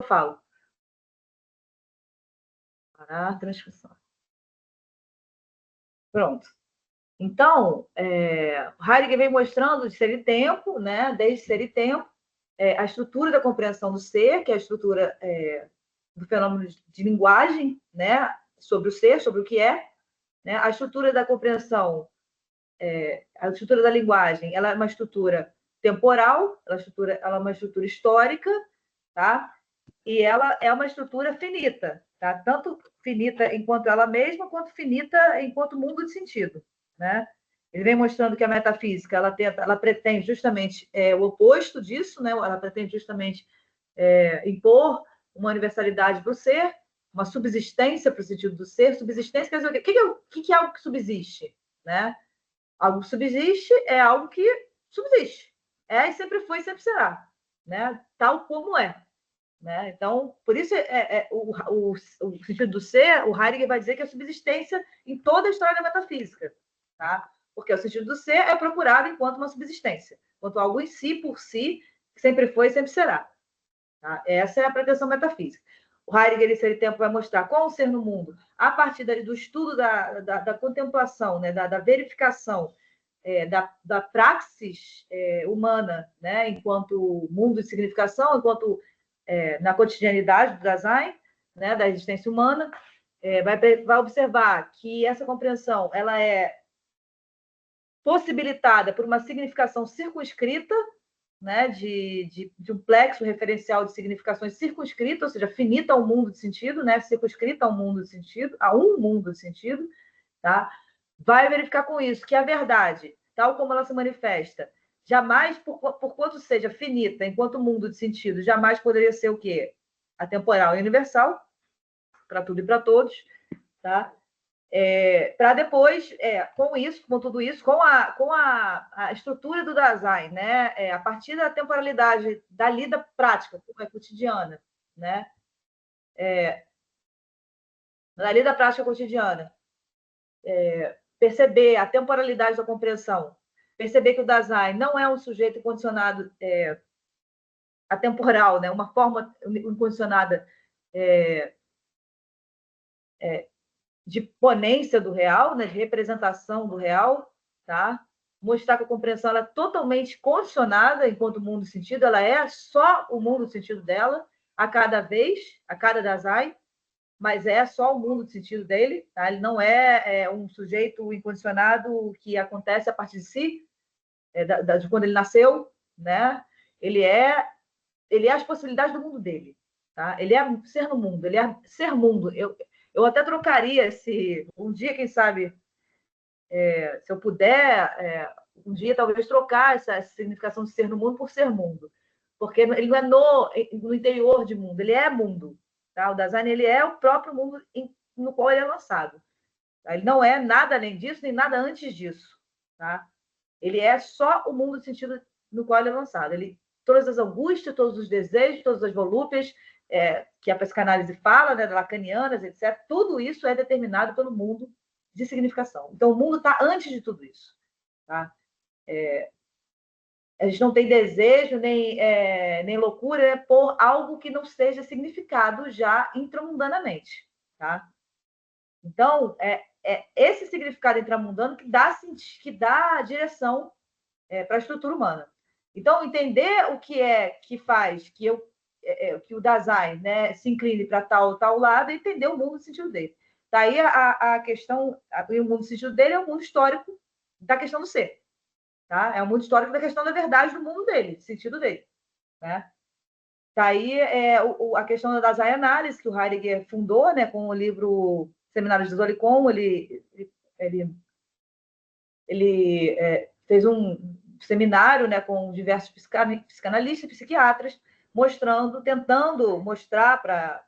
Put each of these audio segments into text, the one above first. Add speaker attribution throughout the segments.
Speaker 1: falo. Parar a transcrição. Pronto. Então, Heidegger vem mostrando de Ser e Tempo, né, desde Ser e Tempo, a estrutura da compreensão do ser, que é a estrutura do fenômeno de linguagem, né, sobre o ser, sobre o que é, né, a estrutura da compreensão, a estrutura da linguagem, ela é uma estrutura temporal, ela é uma estrutura histórica, tá? E ela é uma estrutura finita, tá? Tanto finita enquanto ela mesma, quanto finita enquanto mundo de sentido, né? Ele vem mostrando que a metafísica ela pretende justamente o oposto disso, né? Ela pretende justamente impor uma universalidade para o ser, uma subsistência para o sentido do ser. Subsistência quer dizer o quê? O que é algo que subsiste, né? Algo que subsiste é algo que subsiste. É e sempre foi e sempre será, né? Tal como é. Né? Então, por isso, o sentido do ser, o Heidegger vai dizer que é subsistência em toda a história da metafísica. Tá? Porque o sentido do ser é procurado enquanto uma subsistência, enquanto algo em si, por si, que sempre foi e sempre será. Tá? Essa é a pretensão metafísica. O Heidegger, em Ser e Tempo, vai mostrar qual é o ser no mundo a partir do estudo da contemplação, né? da verificação da praxis humana, né? Enquanto mundo de significação, enquanto na cotidianidade do Dasein, né? Da existência humana, vai observar que essa compreensão ela é possibilitada por uma significação circunscrita, né, de um plexo referencial de significações circunscrita, ou seja, finita ao mundo de sentido, né, circunscrita ao mundo de sentido, a um mundo de sentido, tá? Vai verificar com isso que a verdade, tal como ela se manifesta, jamais, por quanto seja finita, enquanto mundo de sentido, jamais poderia ser o quê? Atemporal e universal, para tudo e para todos, tá? Para depois, com isso, com tudo isso, com a estrutura do Dasein, né? A partir da temporalidade da lida prática, cotidiana, né? Da lida prática cotidiana, perceber a temporalidade da compreensão, perceber que o Dasein não é um sujeito condicionado atemporal, né? Uma forma incondicionada de ponência do real, né? De representação do real, tá? Mostrar que a compreensão ela é totalmente condicionada enquanto mundo de sentido, ela é só o mundo de sentido dela, a cada vez, a cada Dasein, mas é só o mundo de sentido dele, tá? Ele não é um sujeito incondicionado que acontece a partir de si, de quando ele nasceu, né? Ele é as possibilidades do mundo dele, tá? Ele é ser no mundo, ele é ser mundo. Eu até trocaria um dia, quem sabe, se eu puder, um dia talvez trocar essa significação de ser no mundo por ser mundo, porque ele não é no interior de mundo, ele é mundo, tá? O Dasein ele é o próprio mundo no qual ele é lançado, tá? Ele não é nada além disso nem nada antes disso, tá? Ele é só o mundo de sentido no qual ele é lançado. Todas as angústias, todos os desejos, todas as volúpias que a psicanálise fala, né, lacanianas, etc., tudo isso é determinado pelo mundo de significação. Então, o mundo está antes de tudo isso. Tá? A gente não tem desejo nem loucura por algo que não seja significado já intramundanamente. Tá? Então, esse significado intramundano que dá direção para a estrutura humana. Então, entender o que que faz que o Dasein, né, se incline para tal lado e entender o mundo no sentido dele. Daí a questão, o mundo no sentido dele é o mundo histórico da questão do ser. Tá? É o mundo histórico da questão da verdade do mundo dele, do sentido dele. Né? Daí a questão da Dasein análise, que o Heidegger fundou, né, com o livro Seminários de Zolikon, ele fez um seminário, né, com diversos psicanalistas, psiquiatras, tentando mostrar para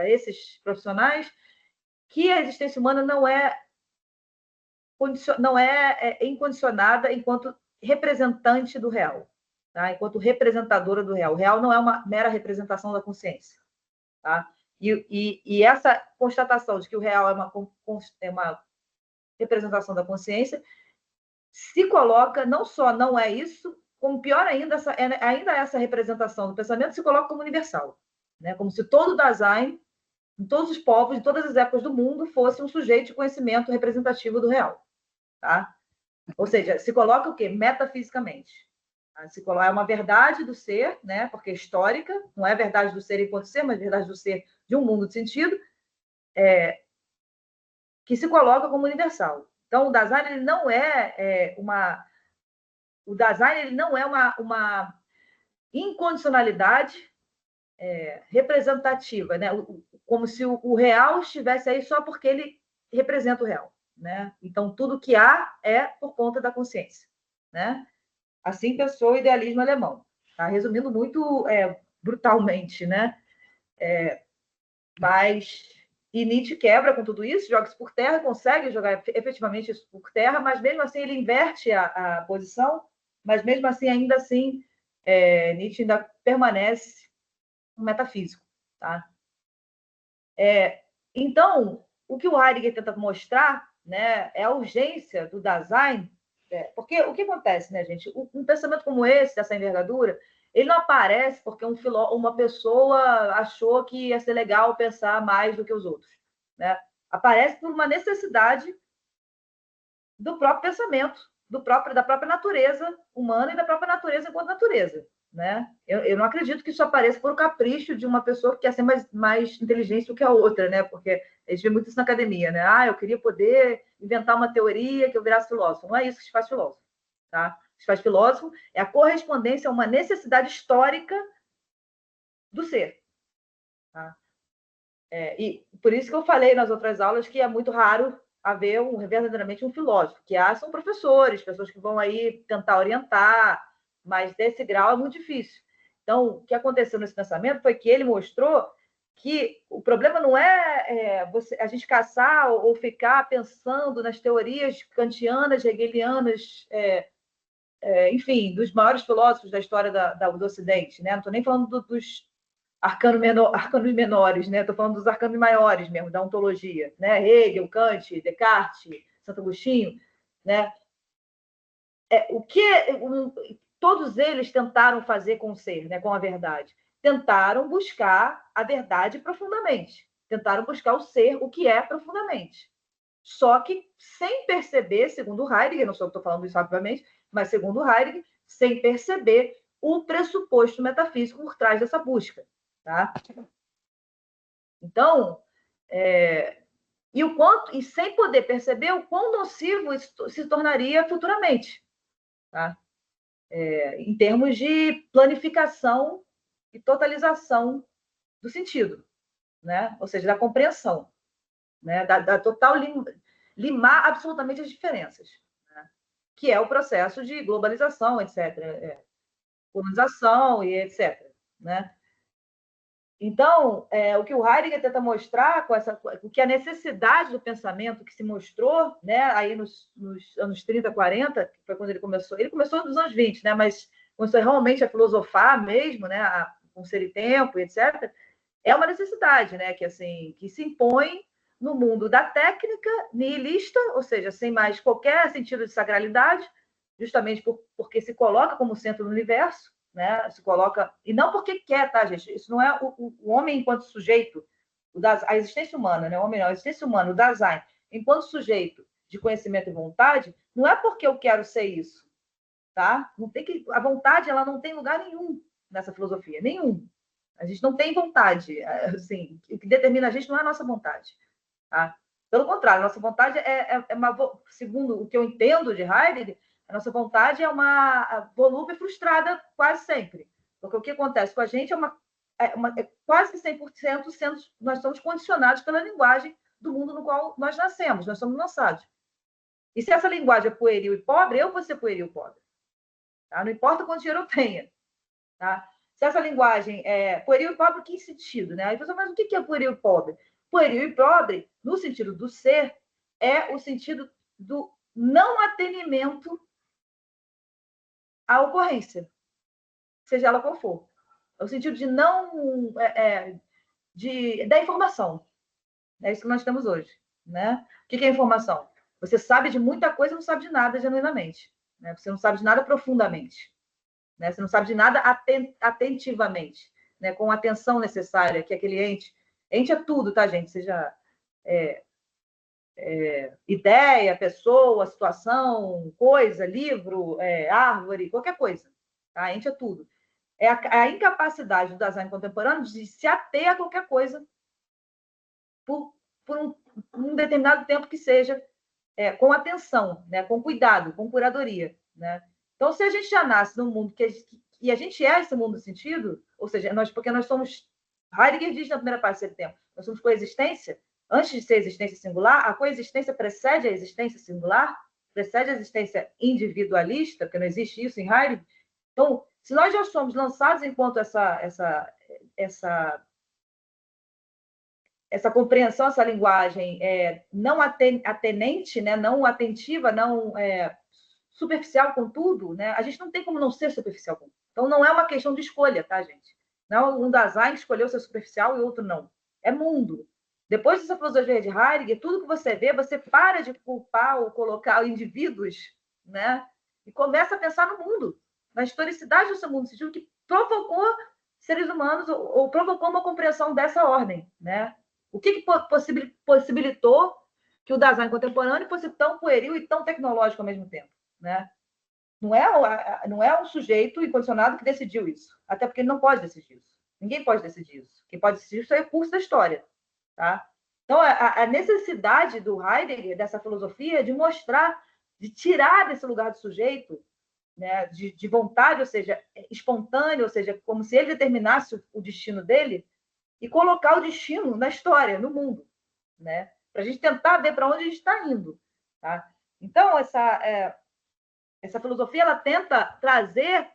Speaker 1: esses profissionais que a existência humana não é incondicionada enquanto representante do real, tá? Enquanto representadora do real. O real não é uma mera representação da consciência. Tá? E essa constatação de que o real é uma representação da consciência se coloca, não só não é isso, como pior ainda, ainda essa representação do pensamento se coloca como universal, né? Como se todo Dasein, em todos os povos, em todas as épocas do mundo, fosse um sujeito de conhecimento representativo do real, tá? Ou seja, se coloca o quê? Metafisicamente. Se coloca, é uma verdade do ser, né? Porque é histórica, não é verdade do ser enquanto ser, mas verdade do ser de um mundo de sentido, que se coloca como universal. Então, o Dasein ele não é, o Dasein ele não é uma incondicionalidade representativa, né? Como se o real estivesse aí só porque ele representa o real, né? Então, tudo que há é por conta da consciência, né? Assim pensou o idealismo alemão. Tá? Resumindo muito brutalmente, né? Mas e Nietzsche quebra com tudo isso, joga isso por terra, consegue jogar efetivamente isso por terra, mas mesmo assim ele inverte a posição, mas mesmo assim, ainda assim, Nietzsche ainda permanece um metafísico. Tá? Então, o que o Heidegger tenta mostrar, né, é a urgência do Dasein, porque o que acontece, né, gente? Um pensamento como esse, dessa envergadura, ele não aparece porque uma pessoa achou que ia ser legal pensar mais do que os outros, né? Aparece por uma necessidade do próprio pensamento, da própria natureza humana e da própria natureza enquanto natureza. Né? Eu não acredito que isso apareça por capricho de uma pessoa que quer ser mais inteligente do que a outra, né? Porque a gente vê muito isso na academia, né? Eu queria poder inventar uma teoria que eu virasse filósofo. Não é isso que se faz filósofo, tá? O que se faz filósofo é a correspondência a uma necessidade histórica do ser, tá? E por isso que eu falei nas outras aulas que é muito raro haver verdadeiramente um filósofo, que são professores, pessoas que vão aí tentar orientar, mas desse grau é muito difícil. Então, o que aconteceu nesse pensamento foi que ele mostrou que o problema não é, a gente caçar ou ficar pensando nas teorias kantianas, hegelianas, enfim, dos maiores filósofos da história do Ocidente. Né? Não estou nem falando dos arcanos menores, né? Estou falando dos arcanos maiores mesmo, da ontologia, né? Hegel, Kant, Descartes, Santo Agostinho, né? O que todos eles tentaram fazer com o ser, né? Com a verdade, tentaram buscar a verdade profundamente, tentaram buscar o ser, o que é profundamente. Só que sem perceber, segundo Heidegger, não sou eu que estou falando isso, obviamente, mas segundo Heidegger, sem perceber o pressuposto metafísico por trás dessa busca. Tá? Então, e sem poder perceber o quão nocivo isso se tornaria futuramente, tá? Em termos de planificação e totalização do sentido, né? Ou seja, da compreensão, né? Da total limar absolutamente as diferenças, né? Que é o processo de globalização, etc., colonização e etc., né? Então, o que o Heidegger tenta mostrar o que a necessidade do pensamento que se mostrou, né, aí nos anos 30, 40, que foi quando ele começou nos anos 20, né, mas começou realmente a filosofar mesmo, né, com Ser e Tempo, etc., é uma necessidade, né, que, assim, que se impõe no mundo da técnica nihilista, ou seja, sem mais qualquer sentido de sacralidade, justamente porque se coloca como centro do universo, né? Se coloca, e não porque quer, tá, gente? Isso não é o homem enquanto sujeito, a existência humana, né? O homem não, a existência humana, o Dasein, enquanto sujeito de conhecimento e vontade, não é porque eu quero ser isso, tá? Não tem que, a vontade, ela não tem lugar nenhum nessa filosofia, nenhum. A gente não tem vontade, assim, o que determina a gente não é a nossa vontade, tá? Pelo contrário, a nossa vontade segundo o que eu entendo de Heidegger, a nossa vontade é uma volúpia frustrada quase sempre. Porque o que acontece com a gente é quase 100% nós somos condicionados pela linguagem do mundo no qual nós nascemos, nós somos lançados. E se essa linguagem é pueril e pobre, eu vou ser pueril e pobre. Tá? Não importa quanto dinheiro eu tenha. Tá? Se essa linguagem é pueril e pobre, que sentido? Né? Aí você fala, mas o que é pueril e pobre? Pueril e pobre, no sentido do ser, é o sentido do não atendimento à ocorrência, seja ela qual for. É o sentido de não da informação. É isso que nós temos hoje. Né? O que é informação? Você sabe de muita coisa, não sabe de nada genuinamente. Né? Você não sabe de nada profundamente. né? Você não sabe de nada atentivamente, né? Com a atenção necessária que aquele ente... Ente é tudo, tá, gente? Seja ideia, pessoa, situação, coisa, livro, árvore, qualquer coisa. Tá? Ente é tudo. É a incapacidade do design contemporâneo de se ater a qualquer coisa por um determinado tempo que seja, com atenção, né? Com cuidado, com curadoria. Né? Então, se a gente já nasce num mundo e a gente é esse mundo sentido, ou seja, porque nós somos... Heidegger diz na primeira parte desse tempo, nós somos coexistência. Antes de ser existência singular, a coexistência precede a existência singular, precede a existência individualista, porque não existe isso em Heidegger. Então, se nós já somos lançados enquanto essa compreensão, essa linguagem não atenente, né, não atentiva, não superficial com tudo, né, a gente não tem como não ser superficial com tudo. Então, não é uma questão de escolha, tá, gente? Não, um design escolheu ser superficial e outro não. É mundo. Depois dessa filosofia de Heidegger, tudo que você vê, você para de culpar ou colocar indivíduos, né, e começa a pensar no mundo, na historicidade do seu mundo, sentido que provocou seres humanos ou provocou uma compreensão dessa ordem, né? O que possibilitou que o design contemporâneo fosse tão pueril e tão tecnológico ao mesmo tempo, né? Não é um sujeito incondicionado que decidiu isso, até porque ele não pode decidir isso. Ninguém pode decidir isso. Quem pode decidir isso é o curso da história, tá? Então, a necessidade do Heidegger, dessa filosofia, de mostrar, de tirar desse lugar do sujeito, né, de vontade, ou seja, espontâneo, ou seja, como se ele determinasse o destino dele, e colocar o destino na história, no mundo, né? Para a gente tentar ver para onde a gente está indo, tá? Então, essa filosofia, ela tenta trazer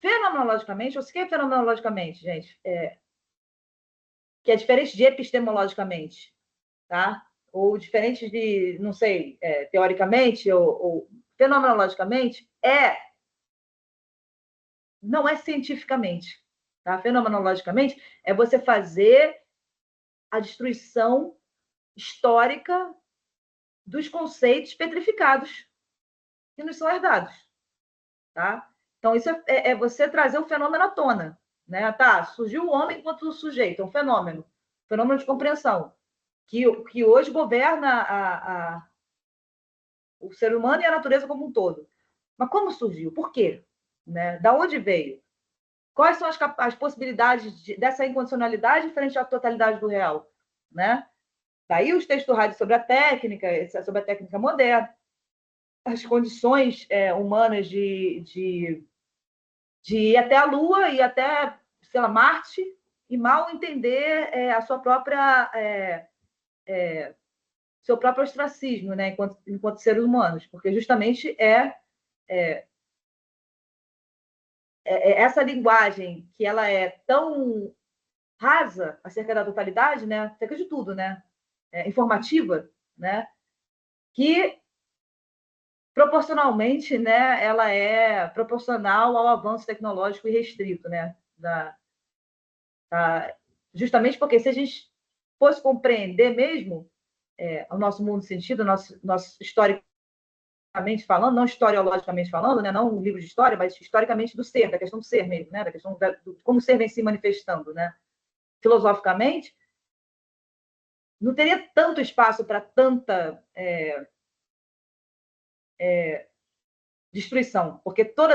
Speaker 1: fenomenologicamente, ou se que fenomenologicamente, gente, que é diferente de epistemologicamente, tá? Ou diferente de, não sei, teoricamente ou fenomenologicamente, não é cientificamente, tá? Fenomenologicamente é você fazer a destruição histórica dos conceitos petrificados que nos são herdados, tá? Então, isso é você trazer o fenômeno à tona, né? Tá, surgiu o homem enquanto sujeito, é um fenômeno de compreensão, que hoje governa o ser humano e a natureza como um todo. Mas como surgiu? Por quê? Né? Da onde veio? Quais são as possibilidades dessa incondicionalidade frente à totalidade do real? Né? Daí os textos do Heidegger sobre a técnica moderna, as condições humanas de ir até a Lua e até, sei lá, Marte, e mal entender a sua própria seu próprio ostracismo, né, enquanto seres humanos, porque justamente essa linguagem que ela é tão rasa acerca da totalidade, né, acerca de tudo, né, informativa, né, que proporcionalmente, né, ela é proporcional ao avanço tecnológico irrestrito, né, justamente porque se a gente fosse compreender mesmo o nosso mundo sentido, nosso historicamente falando, não historiologicamente falando, né, não um livro de história, mas historicamente do ser, da questão do ser mesmo, né, da questão de como o ser vem se manifestando, né, filosoficamente, não teria tanto espaço para tanta destruição, porque todo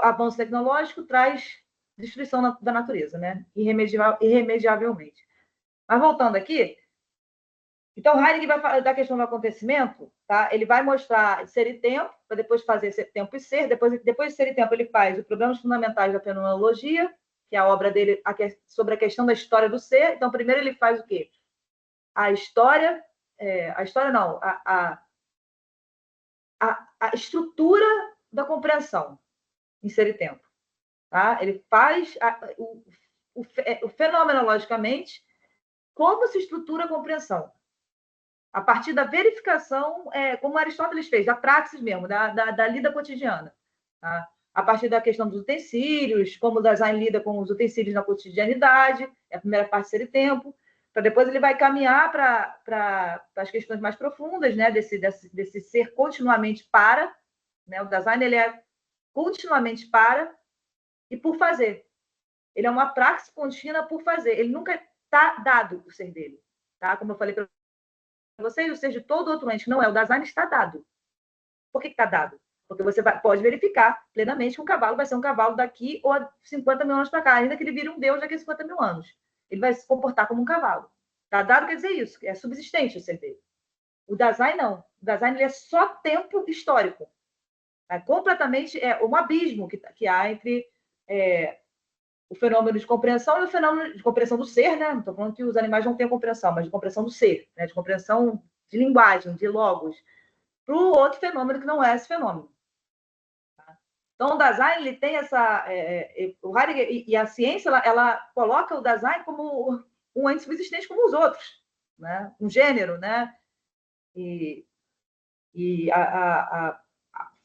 Speaker 1: avanço tecnológico traz destruição da natureza, né, irremediavelmente. Mas voltando aqui, então, Heidegger vai falar da questão do acontecimento, tá? Ele vai mostrar ser e tempo, para depois fazer tempo e ser. Depois de ser e tempo, ele faz os problemas fundamentais da fenomenologia, que é a obra dele sobre a questão da história do ser. Então, primeiro ele faz o quê? A história não, a estrutura da compreensão em ser e tempo. Tá? Ele faz o fenomenologicamente como se estrutura a compreensão. A partir da verificação, como Aristóteles fez, da praxis mesmo, da lida cotidiana. Tá? A partir da questão dos utensílios, como o design lida com os utensílios na cotidianidade, é a primeira parte ser e tempo, para depois ele vai caminhar para as questões mais profundas, né? desse ser continuamente para. Né? O design ele é continuamente para, e por fazer. Ele é uma praxe contínua por fazer. Ele nunca está dado o ser dele. Tá? Como eu falei para você, o ser de todo outro ente que não é o Dasein está dado. Por que está dado? Porque você pode verificar plenamente que um cavalo vai ser um cavalo daqui ou a 50 mil anos para cá, ainda que ele vire um deus daqui a 50 mil anos. Ele vai se comportar como um cavalo. Está dado quer dizer isso, é subsistente o ser dele. O Dasein não. O Dasein ele é só tempo histórico. É completamente um abismo que há entre o fenômeno de compreensão e o fenômeno de compreensão do ser, né? Não estou falando que os animais não têm compreensão, mas de compreensão do ser, né? De compreensão de linguagem, de logos, para o outro fenômeno que não é esse fenômeno. Tá? Então, o Dasein ele tem essa... o Heidegger e a ciência, ela coloca o Dasein como um ente subsistente como os outros, né? Um gênero, né? E a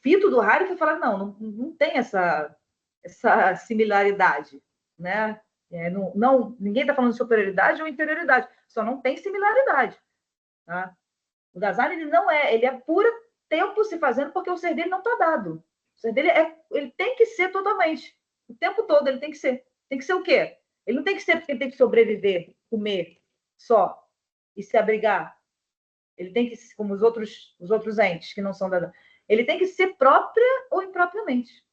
Speaker 1: Fito do Heidegger fala, não tem essa similaridade, né? Ninguém está falando de superioridade ou inferioridade, só não tem similaridade. Tá? O Dasein ele não é, ele é puro tempo se fazendo porque o ser dele não está dado. O ser dele ele tem que ser totalmente, o tempo todo ele tem que ser. Tem que ser o quê? Ele não tem que ser porque ele tem que sobreviver, comer só e se abrigar. Ele tem que, como os outros entes que não são da... Ele tem que ser própria ou impropriamente.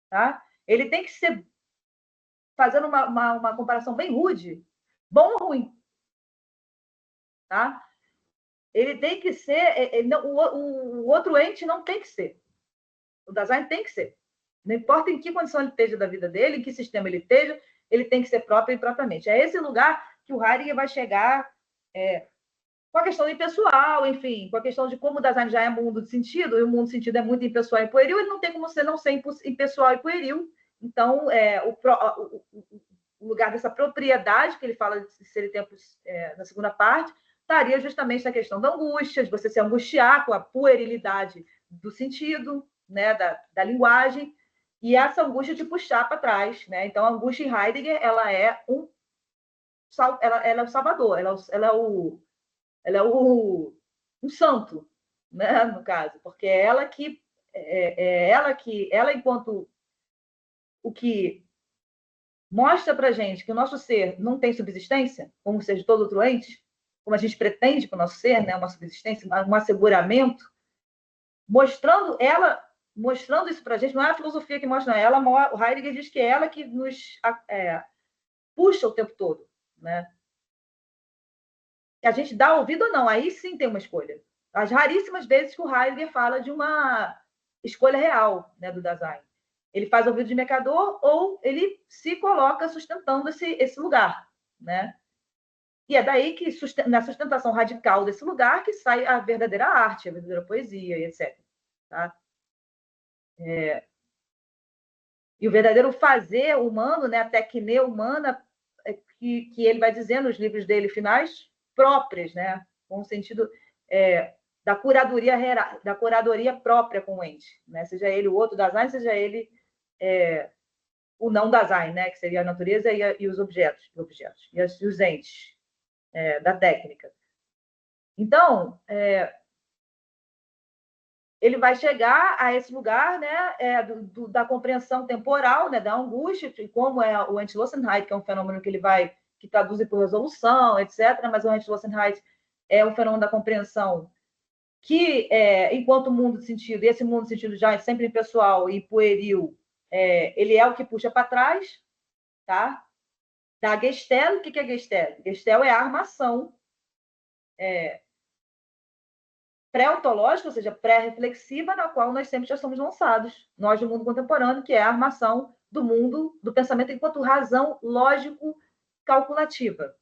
Speaker 1: Tá? Ele tem que ser, fazendo uma comparação bem rude, bom ou ruim. Tá? Ele tem que ser... o outro ente não tem que ser. O Dasein tem que ser. Não importa em que condição ele esteja da vida dele, em que sistema ele esteja, ele tem que ser próprio e impropriamente. É esse lugar que o Heidegger vai chegar... com a questão do impessoal, enfim, com a questão de como o Dasein já é mundo de sentido, e o mundo de sentido é muito impessoal e pueril, ele não tem como ser não ser impessoal e pueril. Então, o lugar dessa propriedade que ele fala de ser tempos na segunda parte, estaria justamente na questão da angústia, de você se angustiar com a puerilidade do sentido, né, da linguagem, e essa angústia de puxar para trás. Né? Então, a angústia em Heidegger ela é um salvador, ela é um santo, né, no caso, porque é ela que ela enquanto o que mostra para gente que o nosso ser não tem subsistência, como seja todo outro ente, como a gente pretende para o nosso ser, né, uma subsistência, um asseguramento, mostrando isso para a gente, não é a filosofia que mostra, ela, o Heidegger diz que é ela que nos puxa o tempo todo, né? A gente dá ouvido ou não, aí sim tem uma escolha. As raríssimas vezes que o Heidegger fala de uma escolha real, né, do Dasein. Ele faz ouvido de mercador ou ele se coloca sustentando esse lugar. Né? E é daí que, na sustentação radical desse lugar, que sai a verdadeira arte, a verdadeira poesia, e etc. Tá? E o verdadeiro fazer humano, né, a tecne humana, que ele vai dizer nos livros dele finais, próprias, né? Com o sentido da curadoria própria com o ente, né? Seja ele o outro Dasein, seja ele o não Dasein, né? Que seria a natureza e os objetos e os entes da técnica. Então, ele vai chegar a esse lugar, né, da compreensão temporal, né, da angústia, e como é o Endlossenheit, que é um fenômeno que traduz por resolução, etc. Mas o Endlossenheit é um fenômeno da compreensão que, enquanto mundo de sentido, e esse mundo de sentido já é sempre impessoal e pueril, ele é o que puxa para trás, tá? Da Gestell, o que é Gestell? Gestell é a armação pré-ontológica, ou seja, pré-reflexiva, na qual nós sempre já somos lançados, nós do mundo contemporâneo, que é a armação do mundo, do pensamento enquanto razão lógico-calculativa.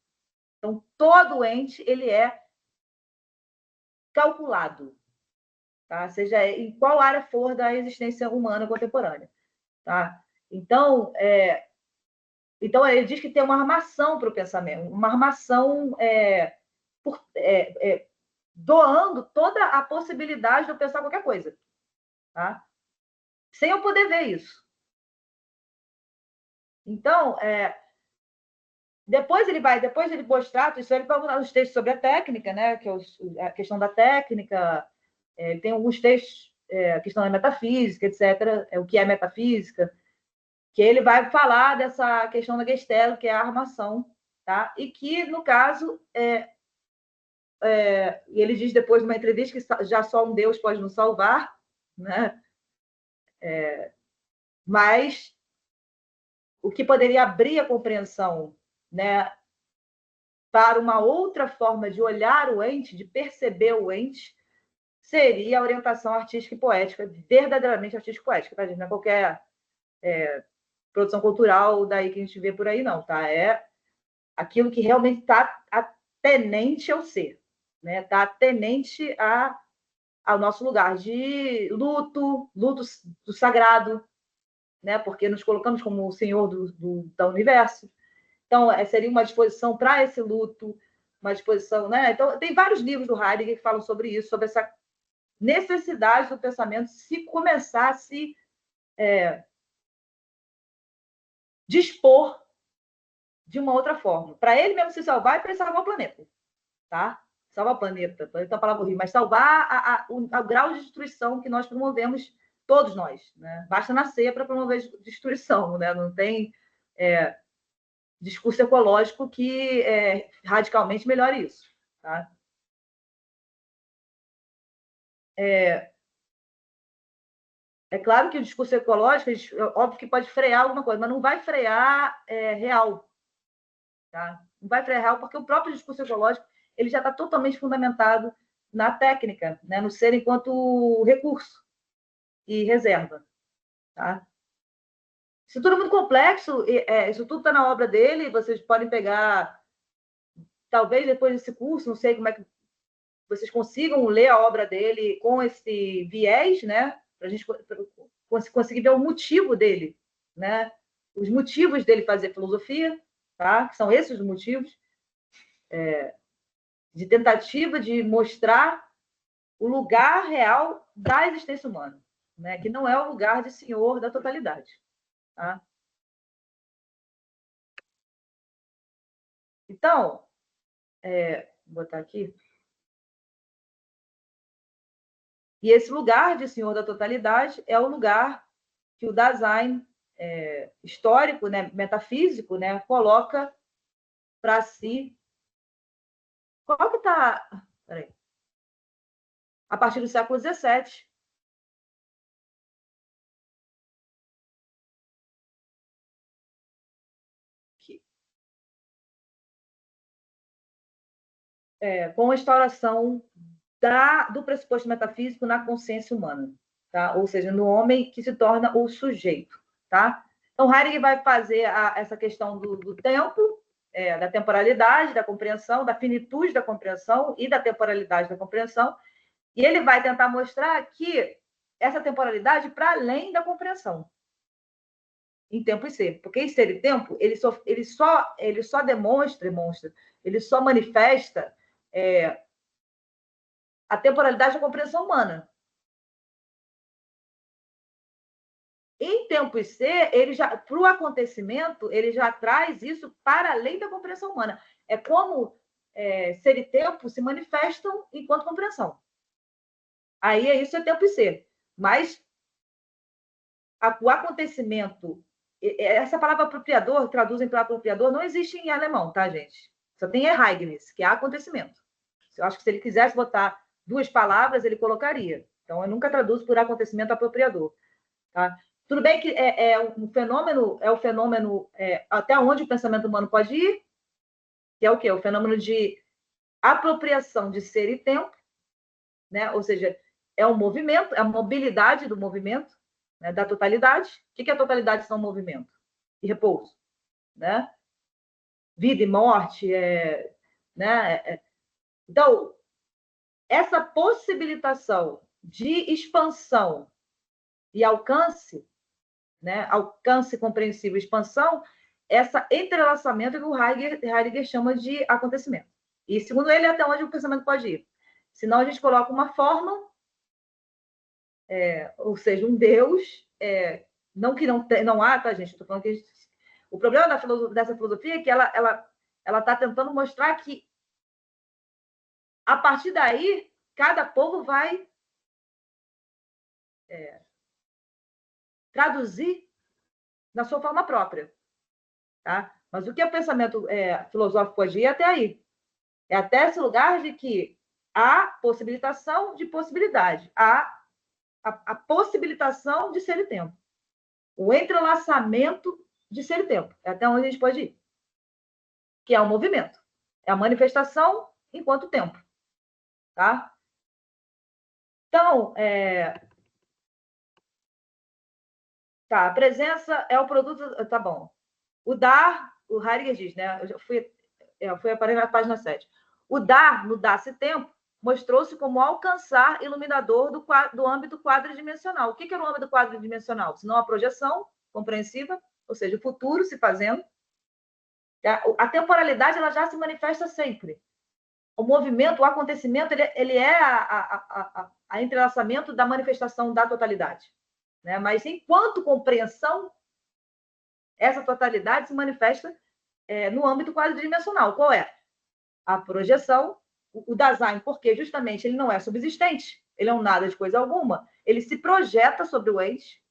Speaker 1: Então, todo ente, ele é calculado, tá? Seja em qual área for da existência humana contemporânea. Tá? Então, ele diz que tem uma armação para o pensamento, uma armação doando toda a possibilidade de eu pensar qualquer coisa. Tá? Sem eu poder ver isso. Então, depois ele mostrar isso, ele vai mostrar os textos sobre a técnica, né, que é a questão da técnica, ele tem alguns textos, a questão da metafísica, etc., o que é metafísica, que ele vai falar dessa questão da Gestalt, que é a armação, tá? E que, no caso, e ele diz depois numa entrevista que já só um Deus pode nos salvar, né? Mas o que poderia abrir a compreensão, né, para uma outra forma de olhar o ente, de perceber o ente, seria a orientação artística e poética, verdadeiramente artística e poética, tá, gente? Não é qualquer produção cultural daí que a gente vê por aí, não, tá? É aquilo que realmente está atenente ao ser, né? Está atenente ao nosso lugar de luto do sagrado, né? Porque nos colocamos como o senhor do universo. Então, seria uma disposição para esse luto, uma disposição, né? Então, tem vários livros do Heidegger que falam sobre isso, sobre essa necessidade do pensamento se começar a se dispor de uma outra forma. Para ele mesmo se salvar e para salvar o planeta, tá? Salvar o planeta é uma palavra horrível, mas salvar o grau de destruição que nós promovemos, todos nós, né? Basta nascer para promover destruição, né? Não tem discurso ecológico que radicalmente melhore isso, tá? É claro que o discurso ecológico, óbvio que pode frear alguma coisa, mas não vai frear real, tá? Não vai frear real, porque o próprio discurso ecológico ele já está totalmente fundamentado na técnica, né? No ser enquanto recurso e reserva, tá? Isso tudo é muito complexo, isso tudo está na obra dele, vocês podem pegar, talvez depois desse curso, não sei como é que vocês consigam ler a obra dele com esse viés, né? Para a gente conseguir ver o motivo dele, né? Os motivos dele fazer filosofia, tá? Que são esses os motivos, de tentativa de mostrar o lugar real da existência humana, né? Que não é o lugar de senhor da totalidade, tá? Então, vou botar aqui. E esse lugar de senhor da totalidade é o lugar que o Dasein histórico, né, metafísico, né, coloca para si. Qual que está? Peraí. A partir do século XVII. Com a instauração do pressuposto metafísico na consciência humana, tá? Ou seja, no homem que se torna o sujeito, tá? Então, Heidegger vai fazer essa questão do tempo, da temporalidade, da compreensão, da finitude da compreensão e da temporalidade da compreensão, e ele vai tentar mostrar que essa temporalidade para além da compreensão, em tempo e ser, porque em ser e tempo ele só demonstra, ele só manifesta a temporalidade da compreensão humana. Em tempo e ser, ele já, para o acontecimento, ele já traz isso para além da compreensão humana. É como ser e tempo se manifestam enquanto compreensão. Aí isso é tempo e ser. Mas o acontecimento, essa palavra apropriador, traduzem para apropriador, não existe em alemão, tá, gente? Só tem Ereignis, que é acontecimento. Eu acho que se ele quisesse botar duas palavras, ele colocaria. Então, eu nunca traduzo por acontecimento apropriador. Tá? Tudo bem que é o fenômeno até onde o pensamento humano pode ir, que é o quê? O fenômeno de apropriação de ser e tempo, né? Ou seja, é um movimento, é a mobilidade do movimento, né? Da totalidade. O que é a totalidade se não movimento? E repouso, né? Vida e morte, né? Então, essa possibilitação de expansão e alcance, né? Alcance compreensível, expansão, esse entrelaçamento que o Heidegger chama de acontecimento. E, segundo ele, é até onde o pensamento pode ir. Senão, a gente coloca uma forma, ou seja, um Deus, não que não há, tá, gente? Estou falando que o problema dessa filosofia é que ela está tentando mostrar que, a partir daí, cada povo vai traduzir na sua forma própria. Tá? Mas o que o pensamento filosófico pode ir até aí? É até esse lugar de que há possibilitação de possibilidade, há a possibilitação de ser e tempo, o entrelaçamento de ser e tempo, é até onde a gente pode ir, que é o movimento, é a manifestação enquanto tempo. Tá? Então, a presença é o produto. Tá bom. O dar, o Heidegger diz, né? Eu fui aparelho na página 7. O dar, no dar-se tempo, mostrou-se como alcançar iluminador do âmbito quadridimensional. O que era o âmbito quadridimensional? Senão a projeção compreensiva, ou seja, o futuro se fazendo. A temporalidade ela já se manifesta sempre. O movimento, o acontecimento, ele é a entrelaçamento da manifestação da totalidade. Né? Mas, enquanto compreensão, essa totalidade se manifesta no âmbito quadridimensional. Qual é? A projeção, o Dasein, porque justamente ele não é subsistente, ele é um nada de coisa alguma, ele se projeta sobre o ente,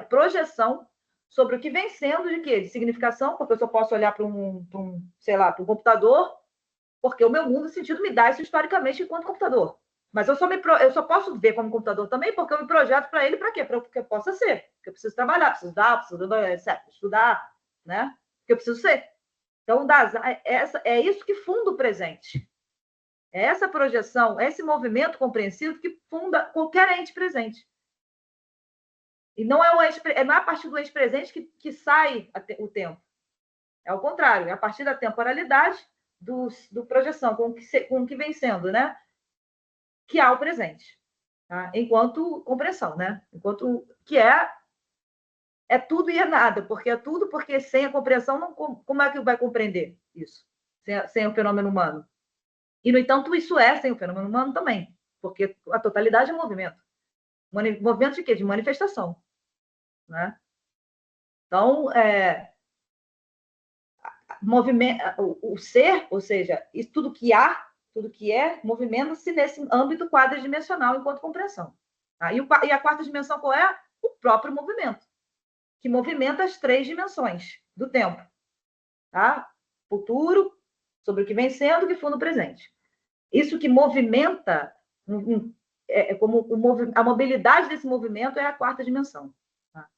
Speaker 1: projeção sobre o que vem sendo de quê? De significação, porque eu só posso olhar para um computador, porque o meu mundo, o sentido, me dá isso historicamente enquanto computador. Mas eu só posso ver como computador também, porque eu me projeto para ele para quê? Para que eu possa ser. Porque eu preciso trabalhar, preciso dar, etc. Estudar, né? Porque eu preciso ser. Então, é isso que funda o presente. É essa projeção, é esse movimento compreensivo que funda qualquer ente presente. E não é a partir do ente presente que sai o tempo. É o contrário, é a partir da temporalidade do projeção, com o que vem sendo, né? Que há o presente. Tá? Enquanto compreensão, né? Enquanto que é tudo e é nada, porque é tudo, porque sem a compreensão, não, como é que vai compreender isso? Sem o fenômeno humano. E, no entanto, isso é sem o fenômeno humano também, porque a totalidade é movimento. Movimento de quê? De manifestação. Né? Então, o ser, ou seja, isso, tudo que há, tudo que é, movimenta-se nesse âmbito quadridimensional enquanto compreensão. Tá? E a quarta dimensão qual é? O próprio movimento, que movimenta as três dimensões do tempo. Tá? Futuro, sobre o que vem sendo, que for no presente. Isso que movimenta, como a mobilidade desse movimento é a quarta dimensão. Tá?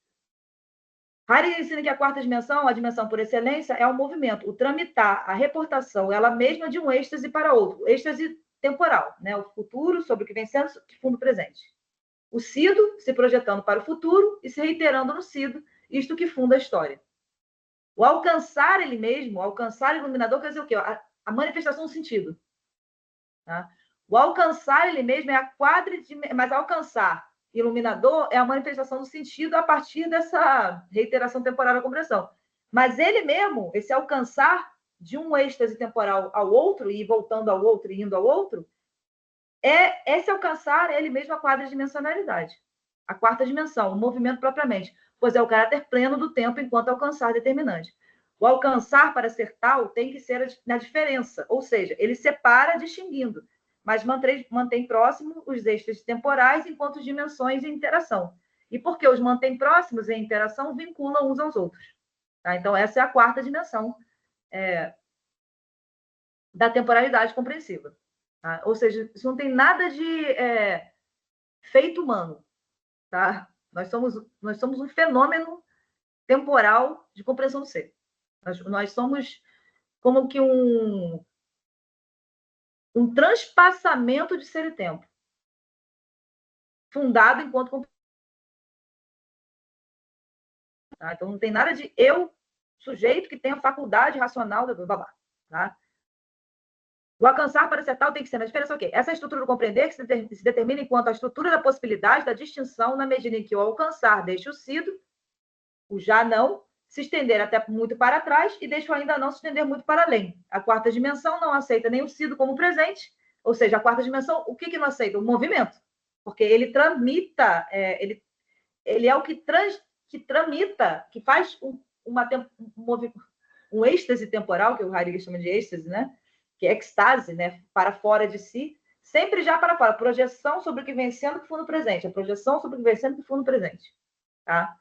Speaker 1: Heidegger ensina que a quarta dimensão, a dimensão por excelência, é o movimento, o tramitar, a reportação, ela mesma de um êxtase para outro, êxtase temporal, né? O futuro sobre o que vem sendo, que fundo presente. O sido se projetando para o futuro e se reiterando no sido, isto que funda a história. O alcançar ele mesmo, o alcançar o iluminador, quer dizer o quê? A manifestação do sentido. Tá? O alcançar ele mesmo é a mas alcançar iluminador é a manifestação do sentido a partir dessa reiteração temporal da compreensão. Mas ele mesmo, esse alcançar de um êxtase temporal ao outro, e voltando ao outro e indo ao outro, esse alcançar ele mesmo a quadridimensionalidade. A quarta dimensão, o movimento propriamente, pois é o caráter pleno do tempo enquanto alcançar determinante. O alcançar, para ser tal, tem que ser na diferença, ou seja, ele separa distinguindo, mas mantém próximo os eixos temporais enquanto dimensões em interação. E porque os mantém próximos em interação, vinculam uns aos outros. Tá? Então, essa é a quarta dimensão da temporalidade compreensiva. Tá? Ou seja, isso não tem nada de feito humano. Tá? Nós somos um fenômeno temporal de compreensão do ser. Nós somos como que um transpassamento de ser e tempo, fundado enquanto. Tá? Então, não tem nada de eu, sujeito, que tenha faculdade racional do babá. Tá? O alcançar para ser tal tem que ser na diferença o quê? Essa estrutura do compreender que se determina enquanto a estrutura da possibilidade da distinção na medida em que o alcançar deixa o sido, o já não, se estender até muito para trás e deixa o ainda não se estender muito para além. A quarta dimensão não aceita nem o sido como presente, ou seja, a quarta dimensão, o que não aceita? O movimento. Porque ele tramita, ele é o que tramita, que faz um êxtase temporal, que o Heidegger chama de êxtase, né? Que é extase, né? Para fora de si, sempre já para fora. Projeção sobre o que vem sendo que for no presente. A projeção sobre o que vem sendo que for no presente. Tá?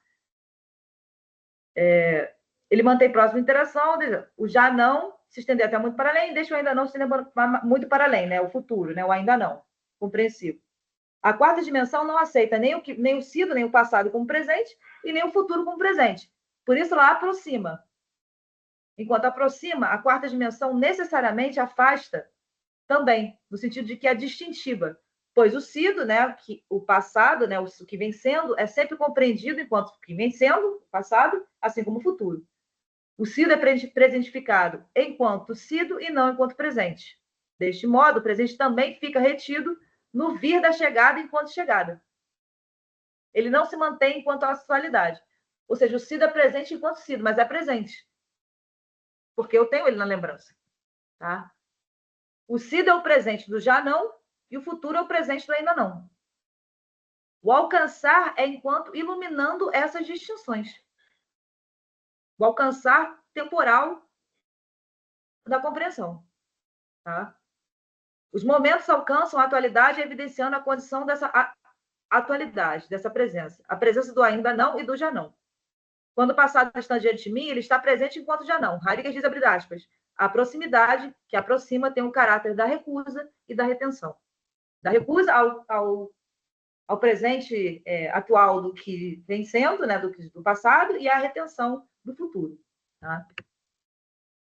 Speaker 1: Ele mantém próxima interação, o já não se estender até muito para além, deixa o ainda não se estender muito para além, né? O futuro, né? O ainda não, compreensivo. A quarta dimensão não aceita nem o sido, nem o passado como presente, e nem o futuro como presente. Por isso, ela aproxima. Enquanto aproxima, a quarta dimensão necessariamente afasta também, no sentido de que é distintiva. Pois o sido, né, o passado, né, o que vem sendo, é sempre compreendido enquanto que vem sendo passado, assim como o futuro. O sido é presentificado enquanto sido e não enquanto presente. Deste modo, o presente também fica retido no vir da chegada enquanto chegada. Ele não se mantém enquanto atualidade. Ou seja, o sido é presente enquanto sido, mas é presente. Porque eu tenho ele na lembrança. Tá? O sido é o presente do já não e o futuro é o presente do ainda não. O alcançar é enquanto iluminando essas distinções. O alcançar temporal da compreensão. Tá? Os momentos alcançam a atualidade, evidenciando a condição dessa atualidade, dessa presença. A presença do ainda não e do já não. Quando o passado está diante de mim, ele está presente enquanto já não. Heidegger diz, abre aspas, a proximidade que aproxima tem o caráter da recusa e da retenção. Da recusa ao presente atual do que vem sendo, né, do passado, e a retenção do futuro. Tá?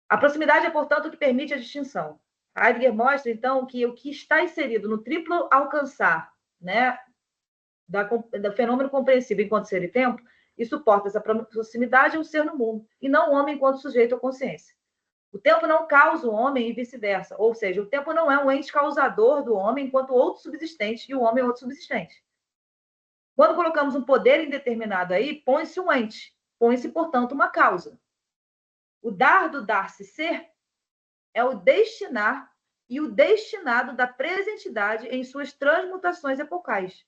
Speaker 1: A proximidade é, portanto, o que permite a distinção. Heidegger mostra, então, que o que está inserido no triplo alcançar, né, do fenômeno compreensível enquanto ser e tempo, e suporta essa proximidade é o ser no mundo, e não o homem enquanto sujeito à consciência. O tempo não causa o homem e vice-versa, ou seja, o tempo não é um ente causador do homem enquanto outro subsistente, e o homem é outro subsistente. Quando colocamos um poder indeterminado aí, põe-se um ente, põe-se, portanto, uma causa. O dar do dar-se ser é o destinar e o destinado da presentidade em suas transmutações epocais.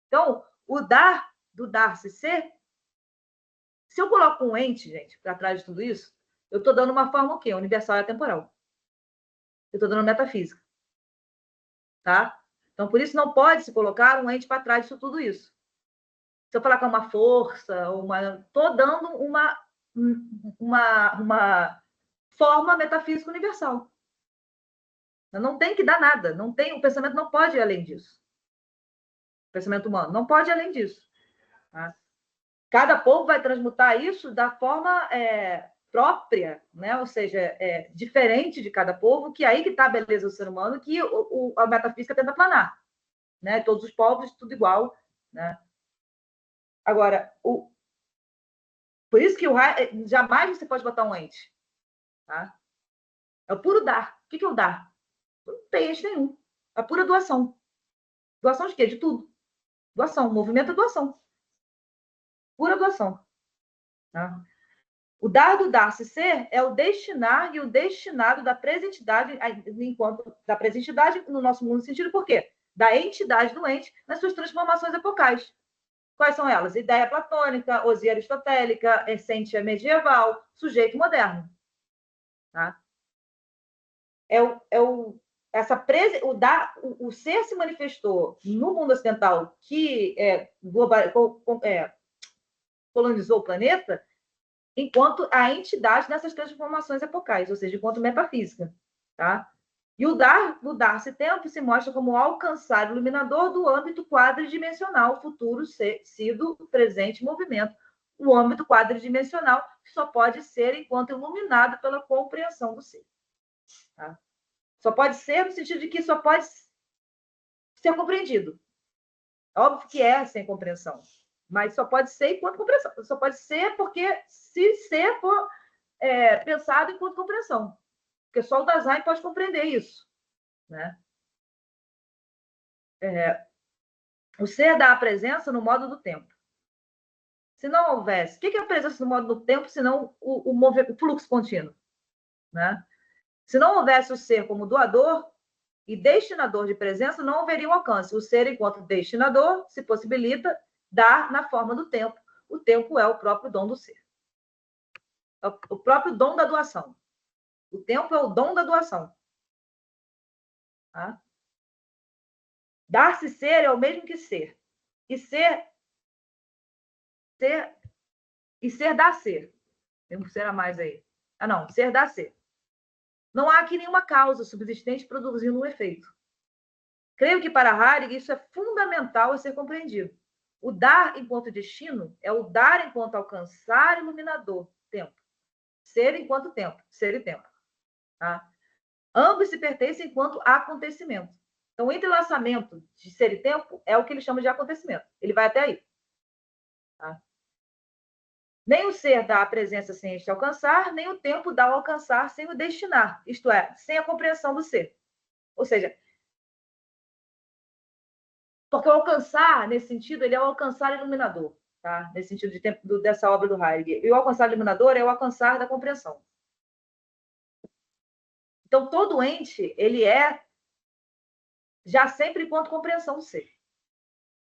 Speaker 1: Então, o dar do dar-se ser, se eu coloco um ente, gente, para trás de tudo isso, eu estou dando uma forma o quê? Universal e atemporal. Eu estou dando metafísica. Tá? Então, por isso não pode se colocar um ente para trás de tudo isso. Se eu falar com uma força, estou dando uma forma metafísica universal. Não tem que dar nada. Não tem, o pensamento não pode ir além disso. O pensamento humano não pode ir além disso. Tá? Cada povo vai transmutar isso da forma própria, né? Ou seja, diferente de cada povo, que aí que está a beleza do ser humano, que a metafísica tenta planar. Né? Todos os povos, tudo igual. Né? Agora, por isso que jamais você pode botar um ente. Tá? É o puro dar. O que é o dar? Não tem ente nenhum. É a pura doação. Doação de quê? De tudo. Doação. Movimento é doação. Pura doação. Tá? O dar do dar-se ser é o destinar e o destinado da presentidade, enquanto da presentidade no nosso mundo sentido, por quê? Da entidade do ente nas suas transformações epocais. Quais são elas? Ideia platônica, osia aristotélica, essência medieval, sujeito moderno. Tá? O ser se manifestou no mundo ocidental que colonizou o planeta enquanto a entidade nessas transformações epocais, ou seja, enquanto metafísica. Tá? E o dar-se tempo se mostra como alcançar o iluminador do âmbito quadridimensional, futuro, sido, presente, movimento. O âmbito quadridimensional que só pode ser enquanto iluminado pela compreensão do ser. Tá? Só pode ser no sentido de que só pode ser compreendido. Óbvio que é sem compreensão, mas só pode ser enquanto compreensão. Só pode ser porque se ser for pensado enquanto compreensão. Porque só o Dasein pode compreender isso. Né? O ser dá a presença no modo do tempo. Se não houvesse... O que é a presença no modo do tempo, senão o fluxo contínuo? Né? Se não houvesse o ser como doador e destinador de presença, não haveria um alcance. O ser, enquanto destinador, se possibilita dar na forma do tempo. O tempo é o próprio dom do ser. É o próprio dom da doação. O tempo é o dom da doação. Tá? Dar-se ser é o mesmo que ser. E ser dá ser. Tem um ser a mais aí. Ah, não, ser dá ser. Não há aqui nenhuma causa subsistente produzindo um efeito. Creio que para Heidegger isso é fundamental a ser compreendido. O dar enquanto destino é o dar enquanto alcançar iluminador, tempo. Ser enquanto tempo, ser e tempo. Tá? Ambos se pertencem enquanto acontecimento. Então, o entrelaçamento de ser e tempo é o que ele chama de acontecimento. Ele vai até aí. Tá? Nem o ser dá a presença sem este alcançar, nem o tempo dá o alcançar sem o destinar, isto é, sem a compreensão do ser. Ou seja, porque o alcançar, nesse sentido, ele é o alcançar iluminador, tá? Nesse sentido de tempo, dessa obra do Heidegger. E o alcançar iluminador é o alcançar da compreensão. Então, todo ente, ele é já sempre enquanto compreensão do ser.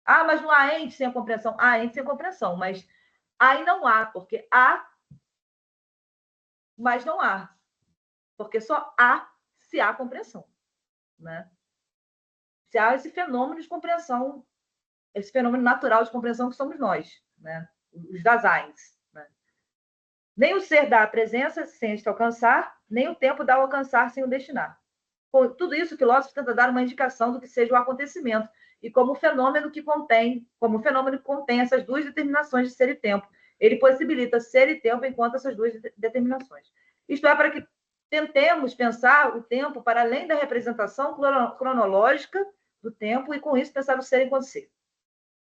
Speaker 1: Ah, mas não há ente sem a compreensão. Há ente sem a compreensão, mas aí não há, porque há, mas não há. Porque só há se há compreensão, né? Se há esse fenômeno de compreensão, esse fenômeno natural de compreensão que somos nós, né? Os Daseins. Né? Nem o ser dá a presença sem este alcançar, nem o tempo dá o alcançar sem o destinar. Com tudo isso, o filósofo tenta dar uma indicação do que seja o acontecimento e como o fenômeno que contém essas duas determinações de ser e tempo. Ele possibilita ser e tempo enquanto essas duas determinações. Isto é, para que tentemos pensar o tempo para além da representação cronológica do tempo e, com isso, pensar o ser enquanto ser.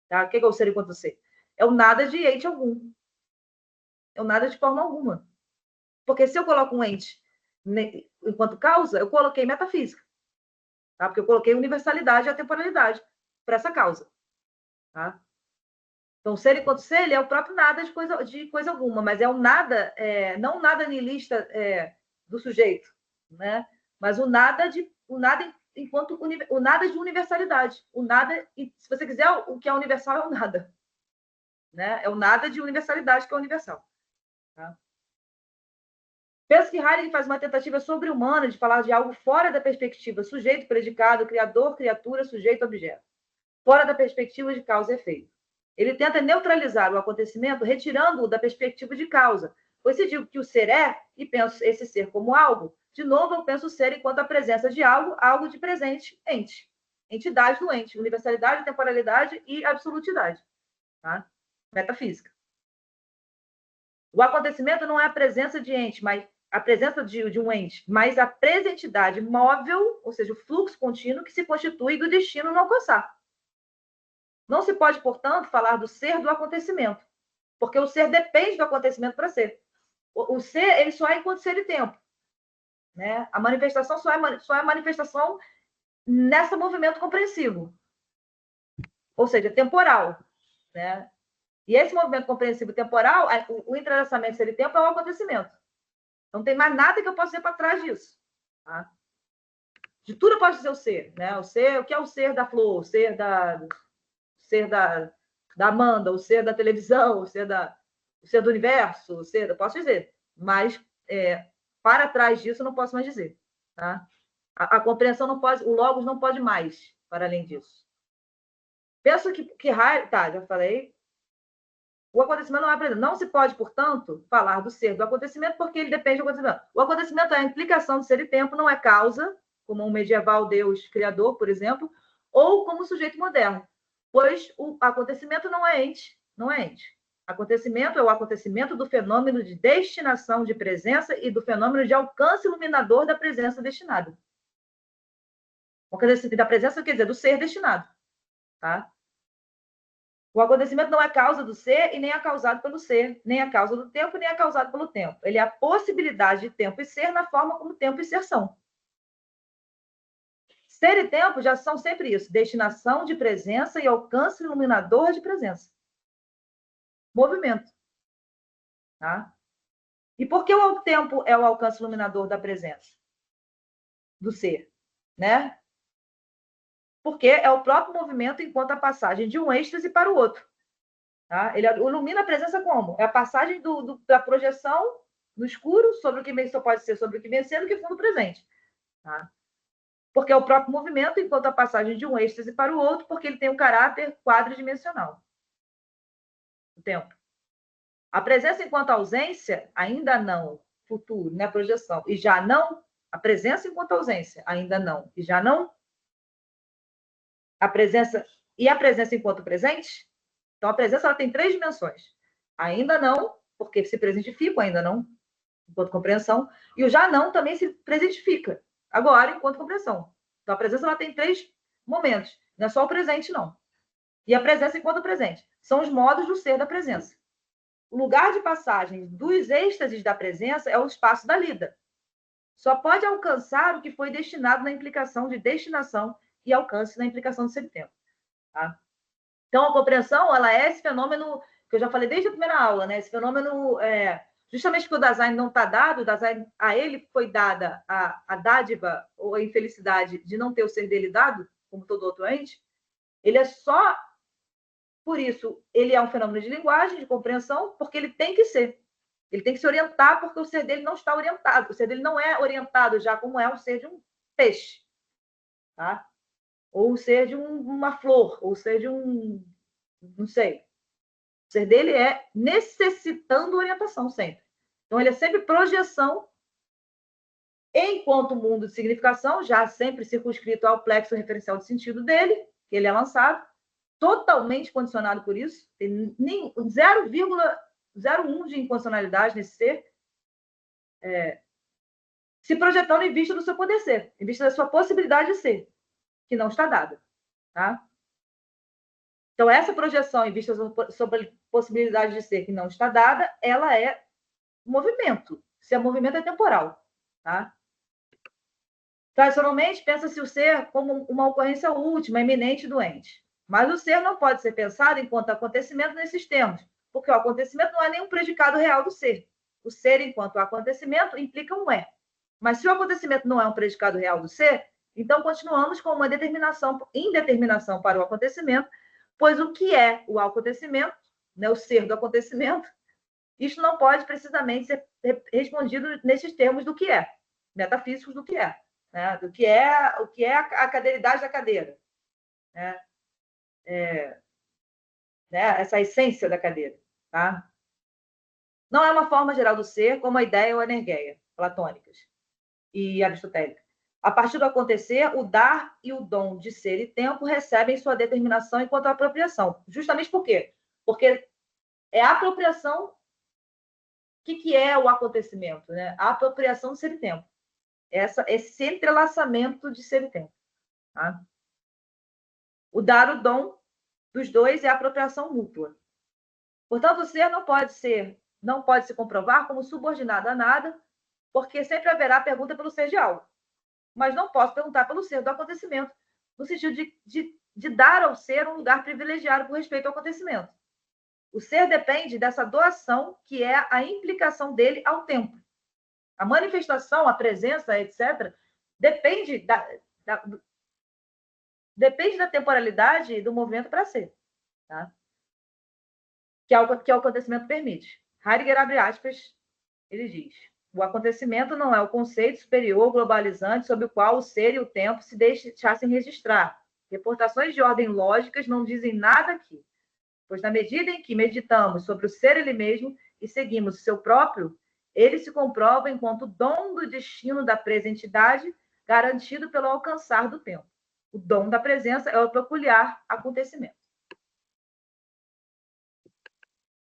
Speaker 1: Tá? O que é o ser enquanto ser? É o nada de ente algum. É o nada de forma alguma. Porque se eu coloco um ente enquanto causa, eu coloquei metafísica. Tá? Porque eu coloquei universalidade e atemporalidade para essa causa. Tá? Então, ser enquanto ser, ele é o próprio nada de coisa alguma, mas é um nada, não o nada nihilista do sujeito, né? Mas o nada enquanto o nada de universalidade. O nada, se você quiser, o que é universal é o nada. Né? É o nada de universalidade que é universal. Tá? Penso que Heidegger faz uma tentativa sobre-humana de falar de algo fora da perspectiva sujeito, predicado, criador, criatura, sujeito, objeto. Fora da perspectiva de causa e efeito. Ele tenta neutralizar o acontecimento retirando-o da perspectiva de causa. Pois se digo que o ser é, e penso esse ser como algo, de novo eu penso o ser enquanto a presença de algo, algo de presente, ente. Entidade do ente, universalidade, temporalidade e absolutidade. Tá? Metafísica. O acontecimento não é a presença de ente, mas a presença de um ente, mas a presentidade móvel, ou seja, o fluxo contínuo que se constitui do destino não alcançar. Não se pode, portanto, falar do ser do acontecimento, porque o ser depende do acontecimento para ser. O ser, ele só é enquanto ser e tempo. Né? A manifestação só é manifestação nesse movimento compreensivo, ou seja, temporal. Né? E esse movimento compreensivo temporal, o entrelaçamento ser e tempo é o acontecimento. Não tem mais nada que eu possa ver para trás disso. Tá? De tudo eu posso dizer o ser. Né? O que é o ser da flor, o ser da Amanda, o ser da televisão, o ser do universo, eu posso dizer. Mas para trás disso eu não posso mais dizer. Tá? A compreensão não pode, o logos não pode mais para além disso. Penso que tá, já falei. O acontecimento não é presente. Não se pode, portanto, falar do ser do acontecimento, porque ele depende do acontecimento. O acontecimento é a implicação de ser e tempo, não é causa, como um medieval Deus criador, por exemplo, ou como sujeito moderno, pois o acontecimento não é ente, não é ente. Acontecimento é o acontecimento do fenômeno de destinação de presença e do fenômeno de alcance iluminador da presença destinada. Da presença, quer dizer, do ser destinado. Tá? O acontecimento não é causa do ser e nem é causado pelo ser, nem é causa do tempo, nem é causado pelo tempo. Ele é a possibilidade de tempo e ser na forma como tempo e ser são. Ser e tempo já são sempre isso: destinação de presença e alcance iluminador de presença. Movimento. Tá? E por que o tempo é o alcance iluminador da presença? Do ser. Né? Porque é o próprio movimento enquanto a passagem de um êxtase para o outro. Tá? Ele ilumina a presença como? É a passagem da projeção no escuro sobre o que só pode ser sobre o que vem sendo, que fundo presente. Tá? Porque é o próprio movimento enquanto a passagem de um êxtase para o outro, porque ele tem um caráter quadridimensional. O tempo. A presença enquanto ausência, ainda não. Futuro, né? Projeção. E já não. A presença enquanto ausência, ainda não. E já não. A presença e a presença enquanto presente. Então, a presença ela tem 3 dimensões. Ainda não, porque se presentifica, ainda não, enquanto compreensão. E o já não também se presentifica, agora, enquanto compreensão. Então, a presença ela tem 3 momentos. Não é só o presente, não. E a presença enquanto presente. São os modos do ser da presença. O lugar de passagem dos êxtases da presença é o espaço da lida. Só pode alcançar o que foi destinado na implicação de destinação e alcance na implicação de ser-tempo. Tá? Então, a compreensão, ela é esse fenômeno que eu já falei desde a primeira aula, né? Esse fenômeno, justamente porque o Dasein não está dado, o Dasein, a ele foi dada a dádiva ou a infelicidade de não ter o ser dele dado, como todo outro ente, ele é só, por isso, ele é um fenômeno de linguagem, de compreensão, porque ele tem que ser. Ele tem que se orientar, porque o ser dele não está orientado. O ser dele não é orientado já como é o ser de um peixe, tá? Ou o ser de uma flor, ou o ser de um... não sei. O ser dele é necessitando orientação sempre. Então, ele é sempre projeção, enquanto mundo de significação, já sempre circunscrito ao plexo referencial de sentido dele, que ele é lançado, totalmente condicionado por isso, tem 0,01 de incondicionalidade nesse ser, se projetando em vista do seu poder ser, em vista da sua possibilidade de ser, que não está dada. Tá? Então, essa projeção em vista sobre a possibilidade de ser que não está dada, ela é movimento. Se é movimento, é temporal. Tá? Tradicionalmente, pensa-se o ser como uma ocorrência última, iminente do ente. Mas o ser não pode ser pensado enquanto acontecimento nesses termos, porque o acontecimento não é nenhum predicado real do ser. O ser, enquanto acontecimento, implica um é. Mas se o acontecimento não é um predicado real do ser, então continuamos com uma indeterminação para o acontecimento, pois o que é o acontecimento, né, o ser do acontecimento, isso não pode precisamente ser respondido nesses termos do que é, metafísicos do que é, né, do que é o que é a cadeiridade da cadeira, né, essa essência da cadeira, tá? Não é uma forma geral do ser, como a ideia ou a energeia, platônicas e aristotélicas. A partir do acontecer, o dar e o dom de ser e tempo recebem sua determinação enquanto apropriação. Justamente por quê? Porque é a apropriação. O que é o acontecimento? Né? A apropriação do ser e tempo. Esse entrelaçamento de ser e tempo. Tá? O dar o dom dos dois é a apropriação mútua. Portanto, o ser não pode se comprovar como subordinado a nada, porque sempre haverá pergunta pelo ser de algo. Mas não posso perguntar pelo ser do acontecimento, no sentido de dar ao ser um lugar privilegiado por respeito ao acontecimento. O ser depende dessa doação, que é a implicação dele ao tempo. A manifestação, a presença, etc., depende da temporalidade do movimento para ser. Tá? Que é o acontecimento permite. Heidegger, abre aspas, ele diz: o acontecimento não é o conceito superior globalizante sobre o qual o ser e o tempo se deixassem registrar. Reportações de ordem lógicas não dizem nada aqui, pois na medida em que meditamos sobre o ser ele mesmo e seguimos o seu próprio, ele se comprova enquanto dom do destino da presentidade garantido pelo alcançar do tempo. O dom da presença é o peculiar acontecimento.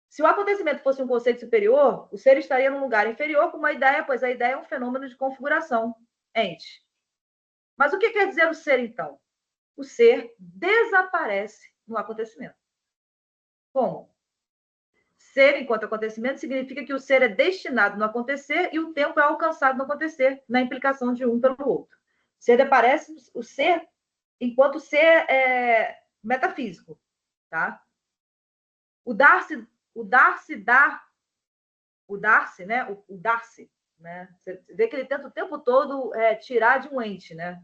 Speaker 1: Se o acontecimento fosse um conceito superior, o ser estaria num lugar inferior com uma ideia, pois a ideia é um fenômeno de configuração, ente. Mas o que quer dizer o ser, então? O ser desaparece no acontecimento. Como? Ser enquanto acontecimento significa que o ser é destinado no acontecer e o tempo é alcançado no acontecer, na implicação de um pelo outro. Ser aparece o ser enquanto ser metafísico, tá? O dar-se, né? O dar-se, né? Você vê que ele tenta o tempo todo tirar de um ente, né?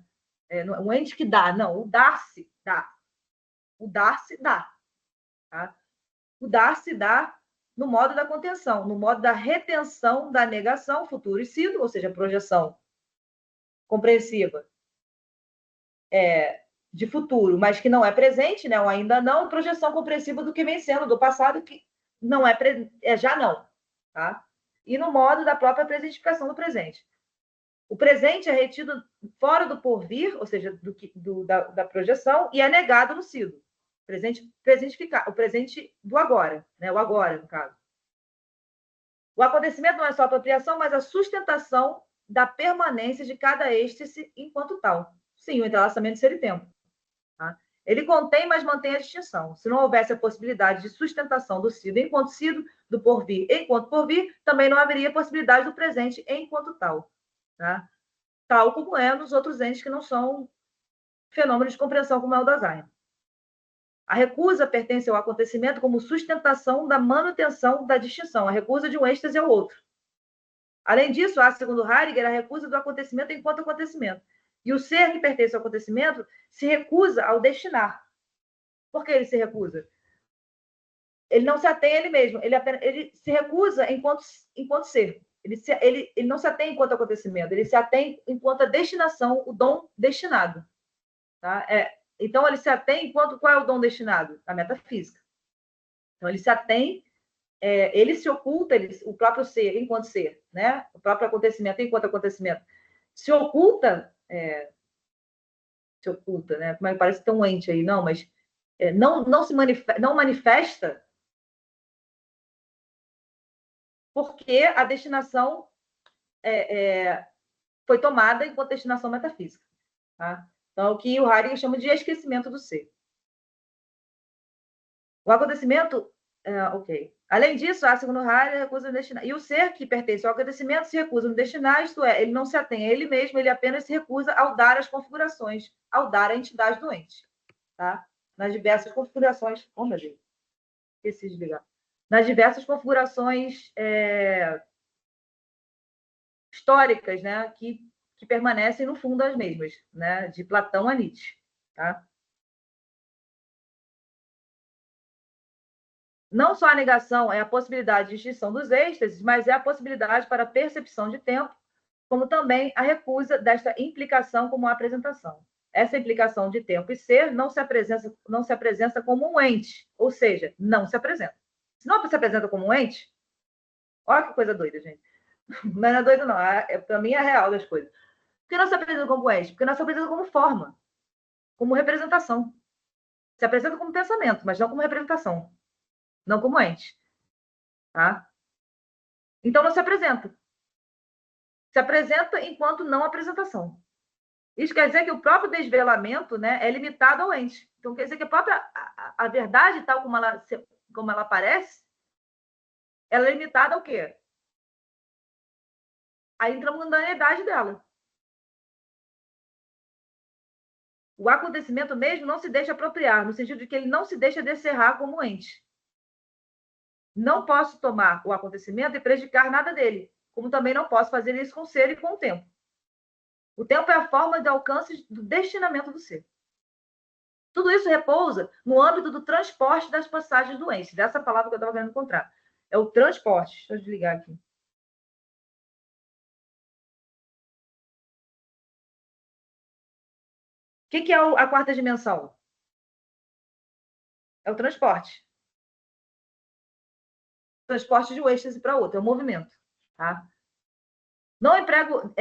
Speaker 1: Um ente que dá, não, o dar-se dá. O dar-se dá. Tá? O dar-se dá no modo da contenção, no modo da retenção da negação futuricida, ou seja, projeção compreensiva de futuro, mas que não é presente, né? Ou ainda não, projeção compreensiva do que vem sendo do passado, que não já não, tá? E no modo da própria presentificação do presente. O presente é retido fora do porvir, ou seja, da projeção, e é negado no sido. O presente do agora, né? O agora, no caso. O acontecimento não é só a apropriação, mas a sustentação da permanência de cada êxtase enquanto tal. Sim, o entrelaçamento de ser e tempo. Tá? Ele contém, mas mantém a distinção. Se não houvesse a possibilidade de sustentação do sido enquanto sido, do porvir enquanto porvir, também não haveria possibilidade do presente enquanto tal. Tá? Tal como é nos outros entes que não são fenômenos de compreensão, como é o Dasein. A recusa pertence ao acontecimento como sustentação da manutenção da distinção, a recusa de um êxtase ao outro. Além disso, há, segundo Heidegger, a recusa do acontecimento enquanto acontecimento. E o ser que pertence ao acontecimento se recusa ao destinar. Por que ele se recusa? Ele não se atém a ele mesmo, ele se recusa enquanto ser. Ele não se atém enquanto acontecimento, ele se atém enquanto a destinação, o dom destinado. Tá? Então, ele se atém enquanto qual é o dom destinado? A metafísica. Então, ele se atém, ele se oculta, o próprio ser enquanto ser, né? O próprio acontecimento enquanto acontecimento. Se oculta, né? Como é que parece tão ente aí, não, mas não manifesta porque a destinação foi tomada enquanto destinação metafísica. Tá? Então, o que o Heidegger chama de esquecimento do ser. O acontecimento, ok. Além disso, há, segundo Heidegger, recusa no destinar. E o ser que pertence ao acontecimento se recusa no destinar, isto é, ele não se atém a ele mesmo, ele apenas se recusa ao dar as configurações, ao dar a entidade do ente. Tá? Nas diversas configurações. Oh, meu Deus. Esqueci de ligar. Nas diversas configurações históricas, né, que permanecem no fundo as mesmas, né, de Platão a Nietzsche. Tá? Não só a negação é a possibilidade de extinção dos êxtases, mas é a possibilidade para a percepção de tempo, como também a recusa desta implicação como apresentação. Essa implicação de tempo e ser não se apresenta como um ente, ou seja, não se apresenta. Se não se apresenta como um ente, olha que coisa doida, gente. Não é doido, não. Para mim é real das coisas. Por que não se apresenta como ente? Porque não se apresenta como forma, como representação. Se apresenta como pensamento, mas não como representação. Não como ente. Tá? Então não se apresenta. Se apresenta enquanto não apresentação. Isso quer dizer que o próprio desvelamento, né, é limitado ao ente. Então quer dizer que a verdade, tal como ela aparece, ela é limitada ao quê? A intramundaneidade dela. O acontecimento mesmo não se deixa apropriar, no sentido de que ele não se deixa descerrar como ente. Não posso tomar o acontecimento e prejudicar nada dele, como também não posso fazer isso com o ser e com o tempo. O tempo é a forma de alcance do destinamento do ser. Tudo isso repousa no âmbito do transporte das passagens do ente. Dessa palavra que eu estava querendo encontrar. É o transporte. Deixa eu desligar aqui. O que é a quarta dimensão? É o transporte. Transporte de um êxtase para outro, é o movimento. Tá? Não emprego.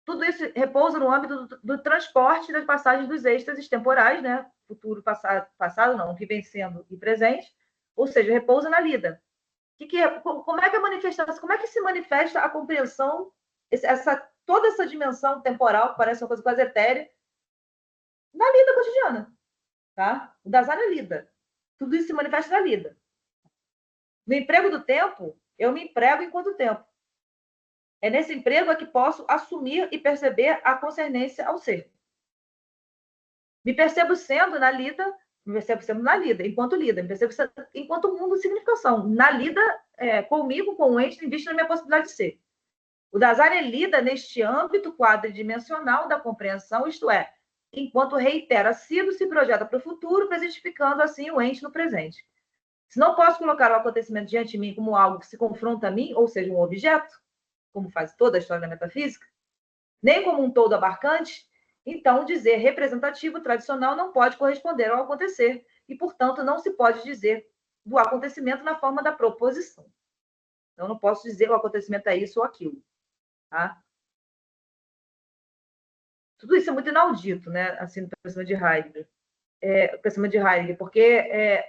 Speaker 1: Tudo isso repousa no âmbito do transporte das passagens dos êxtases temporais, né? Futuro, passado não, vivenciando e presente, ou seja, repousa na lida. Como é que a manifestação, como é que se manifesta a compreensão, toda essa dimensão temporal, que parece uma coisa quase etérea, na lida cotidiana, tá? O Dasein é lida. Tudo isso se manifesta na lida. No emprego do tempo, eu me emprego enquanto tempo. É nesse emprego que posso assumir e perceber a concernência ao ser. Me percebo sendo na lida, enquanto lida, me percebo enquanto mundo de significação. Na lida, comigo, com o ente, visto na minha possibilidade de ser. O Dasein lida neste âmbito quadridimensional da compreensão, isto é, enquanto reitera sido, se projeta para o futuro, presentificando assim o ente no presente. Se não posso colocar o acontecimento diante de mim como algo que se confronta a mim, ou seja, um objeto, como faz toda a história da metafísica, nem como um todo abarcante, então dizer representativo tradicional não pode corresponder ao acontecer e, portanto, não se pode dizer do acontecimento na forma da proposição. Então, eu não posso dizer o acontecimento é isso ou aquilo. Tá? Tudo isso é muito inaudito, né? Assim, no pensamento de Heidegger. O pensamento de Heidegger, porque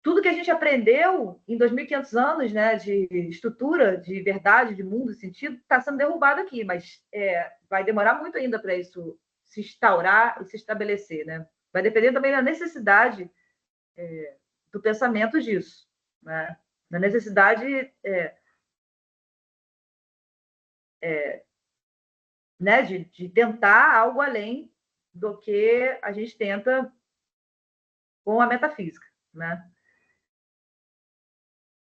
Speaker 1: tudo que a gente aprendeu em 2.500 anos, né, de estrutura, de verdade, de mundo, de sentido, está sendo derrubado aqui, mas vai demorar muito ainda para isso se instaurar e se estabelecer, né? Vai depender também da necessidade do pensamento disso, né? Da necessidade né, de tentar algo além do que a gente tenta com a metafísica, né?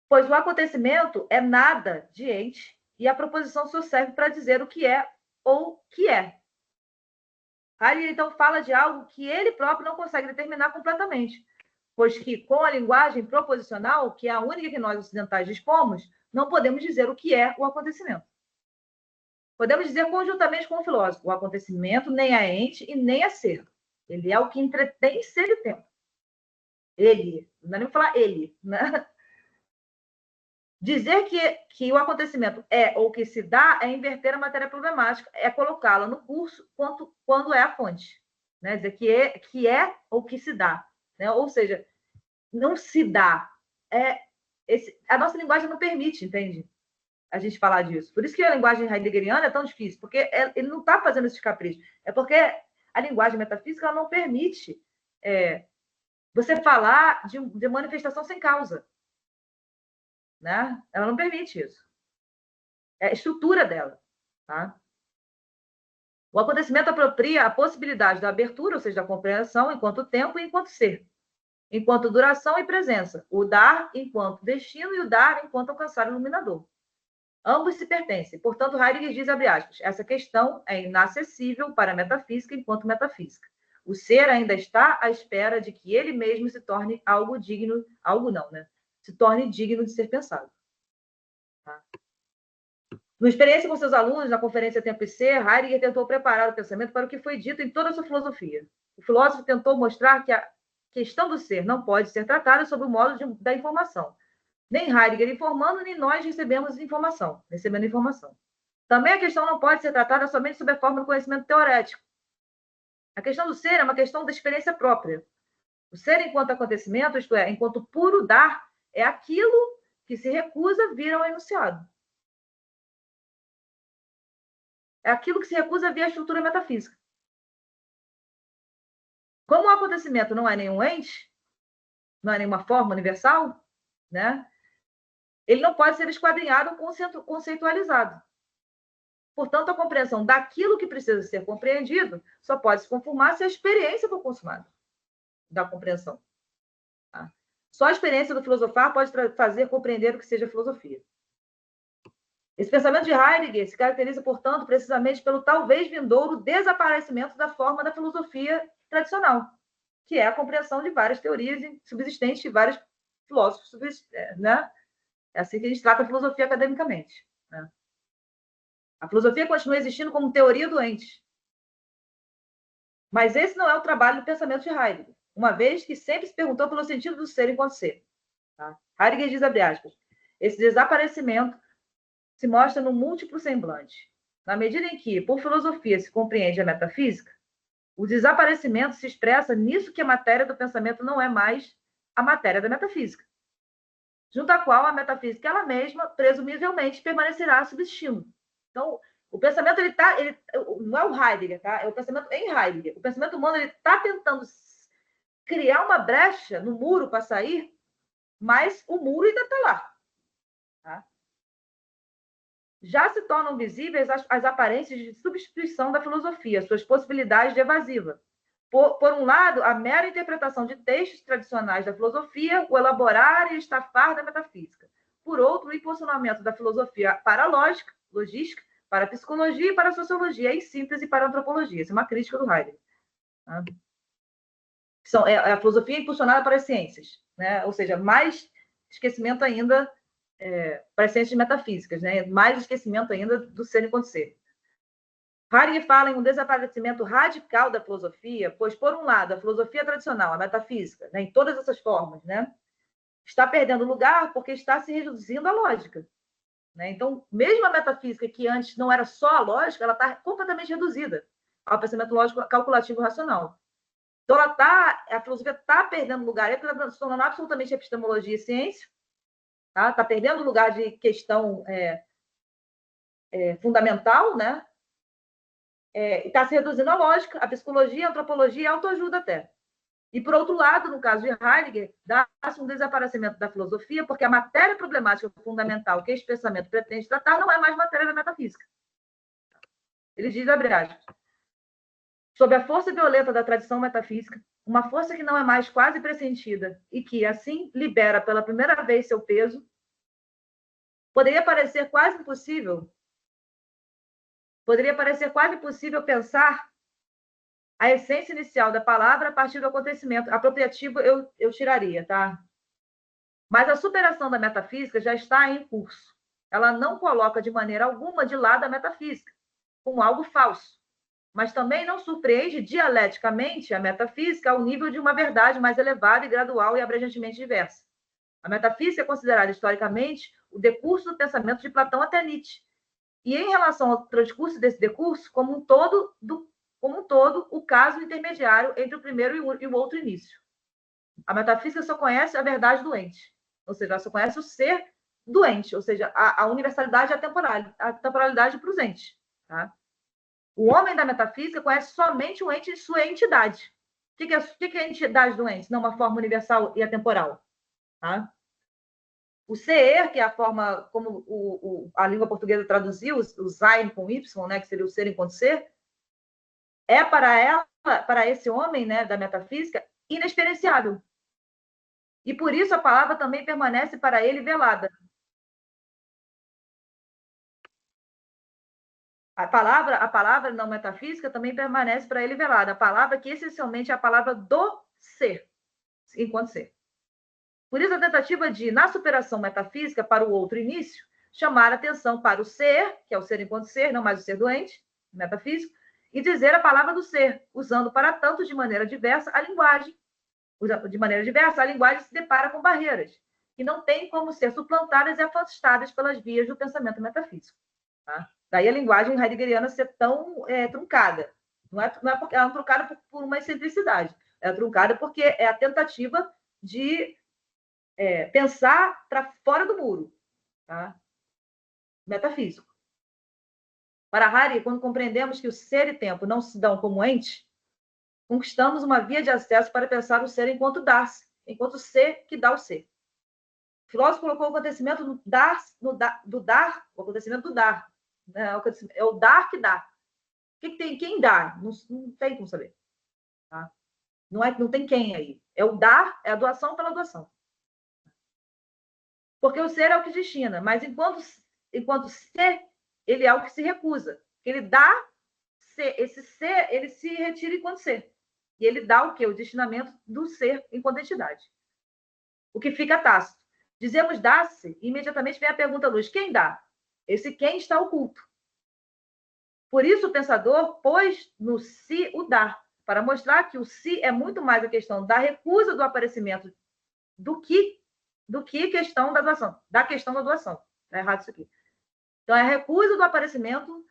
Speaker 1: Pois o acontecimento é nada de ente e a proposição só serve para dizer o que é ou que é. Aí ele então fala de algo que ele próprio não consegue determinar completamente, pois que com a linguagem proposicional, que é a única que nós ocidentais dispomos, não podemos dizer o que é o acontecimento. Podemos dizer conjuntamente com o filósofo, o acontecimento nem é ente e nem é ser. Ele é o que entretém ser e tempo. Ele, não dá nem para falar ele, né? Dizer que o acontecimento é ou que se dá é inverter a matéria problemática, é colocá-la no curso quando é a fonte. Né? Dizer que é ou que se dá. Né? Ou seja, não se dá. A nossa linguagem não permite, entende? A gente falar disso. Por isso que a linguagem heideggeriana é tão difícil, porque ele não está fazendo esses caprichos. É porque a linguagem metafísica ela não permite você falar de manifestação sem causa. Né? Ela não permite isso. É a estrutura dela. Tá? O acontecimento apropria a possibilidade da abertura, ou seja, da compreensão, enquanto tempo e enquanto ser. Enquanto duração e presença. O dar enquanto destino e o dar enquanto alcançar o iluminador. Ambos se pertencem. Portanto, Heidegger diz, abre aspas, essa questão é inacessível para a metafísica enquanto metafísica. O ser ainda está à espera de que ele mesmo se torne algo digno, algo não, né? Se torne digno de ser pensado. Tá? Na experiência com seus alunos, na conferência Tempo e Ser, Heidegger tentou preparar o pensamento para o que foi dito em toda a sua filosofia. O filósofo tentou mostrar que a questão do ser não pode ser tratada sob o modo da informação. Nem Heidegger informando, nem nós recebendo informação. Também a questão não pode ser tratada somente sob a forma do conhecimento teorético. A questão do ser é uma questão da experiência própria. O ser enquanto acontecimento, isto é, enquanto puro dar, é aquilo que se recusa vir ao enunciado. É aquilo que se recusa vir à estrutura metafísica. Como o acontecimento não é nenhum ente, não é nenhuma forma universal, né? Ele não pode ser esquadrinhado ou conceitualizado. Portanto, a compreensão daquilo que precisa ser compreendido só pode se conformar se a experiência for consumada da compreensão. Tá? Só a experiência do filosofar pode fazer compreender o que seja filosofia. Esse pensamento de Heidegger se caracteriza, portanto, precisamente pelo talvez vindouro desaparecimento da forma da filosofia tradicional, que é a compreensão de várias teorias subsistentes de vários filósofos, né? É assim que a gente trata a filosofia academicamente. Né? A filosofia continua existindo como teoria doente. Mas esse não é o trabalho do pensamento de Heidegger, uma vez que sempre se perguntou pelo sentido do ser enquanto ser. Tá? Heidegger diz, abre aspas, esse desaparecimento se mostra no múltiplo semblante. Na medida em que, por filosofia, se compreende a metafísica, o desaparecimento se expressa nisso que a matéria do pensamento não é mais a matéria da metafísica, junto à qual a metafísica ela mesma, presumivelmente, permanecerá subsistindo. Então, o pensamento não é o Heidegger, tá? É o pensamento em Heidegger. O pensamento humano está tentando criar uma brecha no muro para sair, mas o muro ainda está lá. Tá? Já se tornam visíveis as aparências de substituição da filosofia, suas possibilidades de evasiva. Por um lado, a mera interpretação de textos tradicionais da filosofia, o elaborar e estafar da metafísica. Por outro, o impulsionamento da filosofia para a lógica, logística, para a psicologia e para a sociologia, em síntese para a antropologia. Isso é uma crítica do Heidegger. É a filosofia impulsionada para as ciências, né? Ou seja, mais esquecimento ainda para as ciências metafísicas, né? Mais esquecimento ainda do ser enquanto ser. Heidegger fala em um desaparecimento radical da filosofia, pois, por um lado, a filosofia tradicional, a metafísica, né, em todas essas formas, né, está perdendo lugar porque está se reduzindo à lógica. Né? Então, mesmo a metafísica, que antes não era só a lógica, ela está completamente reduzida ao pensamento lógico, calculativo, racional. Então, a filosofia está perdendo lugar, porque ela está se tornando absolutamente epistemologia e ciência, está perdendo lugar de questão fundamental, né? E está se reduzindo à lógica, a psicologia, a antropologia e a autoajuda até. E, por outro lado, no caso de Heidegger, dá-se um desaparecimento da filosofia, porque a matéria problemática fundamental que esse pensamento pretende tratar não é mais matéria da metafísica. Ele diz, abre aspas, sob a força violenta da tradição metafísica, uma força que não é mais quase pressentida e que, assim, libera pela primeira vez seu peso, poderia parecer quase impossível pensar a essência inicial da palavra a partir do acontecimento. Apropriativo eu tiraria, tá? Mas a superação da metafísica já está em curso. Ela não coloca de maneira alguma de lado a metafísica como algo falso, mas também não surpreende dialeticamente a metafísica ao nível de uma verdade mais elevada e gradual e abrangentemente diversa. A metafísica é considerada historicamente o decurso do pensamento de Platão até Nietzsche. E em relação ao transcurso desse decurso, como um todo, o caso intermediário entre o primeiro e o outro início. A metafísica só conhece a verdade doente, ou seja, ela só conhece o ser doente, ou seja, a universalidade e a temporalidade presente. Tá? O homem da metafísica conhece somente o ente e sua entidade. O que é a entidade do ente? Não uma forma universal e atemporal. Tá? O ser, que é a forma como a língua portuguesa traduziu, o sein com Y, né, que seria o ser enquanto ser, é para esse homem, né, da metafísica, inexperienciável. E por isso a palavra também permanece para ele velada. A palavra não metafísica também permanece para ele velada. A palavra que essencialmente é a palavra do ser, enquanto ser. Por isso a tentativa de, na superação metafísica para o outro início, chamar a atenção para o ser, que é o ser enquanto ser, não mais o ser doente, metafísico, e dizer a palavra do ser, usando para tanto de maneira diversa a linguagem. De maneira diversa, a linguagem se depara com barreiras, que não têm como ser suplantadas e afastadas pelas vias do pensamento metafísico. Tá? Daí a linguagem heideggeriana ser tão truncada. Não é porque ela é truncada por uma excentricidade, é truncada porque é a tentativa de pensar para fora do muro, tá? Metafísico. Para Hari, quando compreendemos que o ser e tempo não se dão como ente, conquistamos uma via de acesso para pensar o ser enquanto dar-se, enquanto ser que dá o ser. O filósofo colocou o acontecimento do dar, o acontecimento do dar. Né? É o dar que dá. Quem dá? Não tem como saber. Tá? Não tem quem aí. É o dar, é a doação pela doação. Porque o ser é o que destina, mas enquanto ser, ele é o que se recusa. Ele dá ser, esse ser, ele se retira enquanto ser. E ele dá o quê? O destinamento do ser enquanto entidade. O que fica tácito. Dizemos dá-se, e imediatamente vem a pergunta, Luz, quem dá? Esse quem está oculto. Por isso o pensador pôs no si o dar, para mostrar que o si é muito mais a questão da recusa do aparecimento do que questão da doação. Da questão da doação. Está errado isso aqui. Então, é a recusa do aparecimento,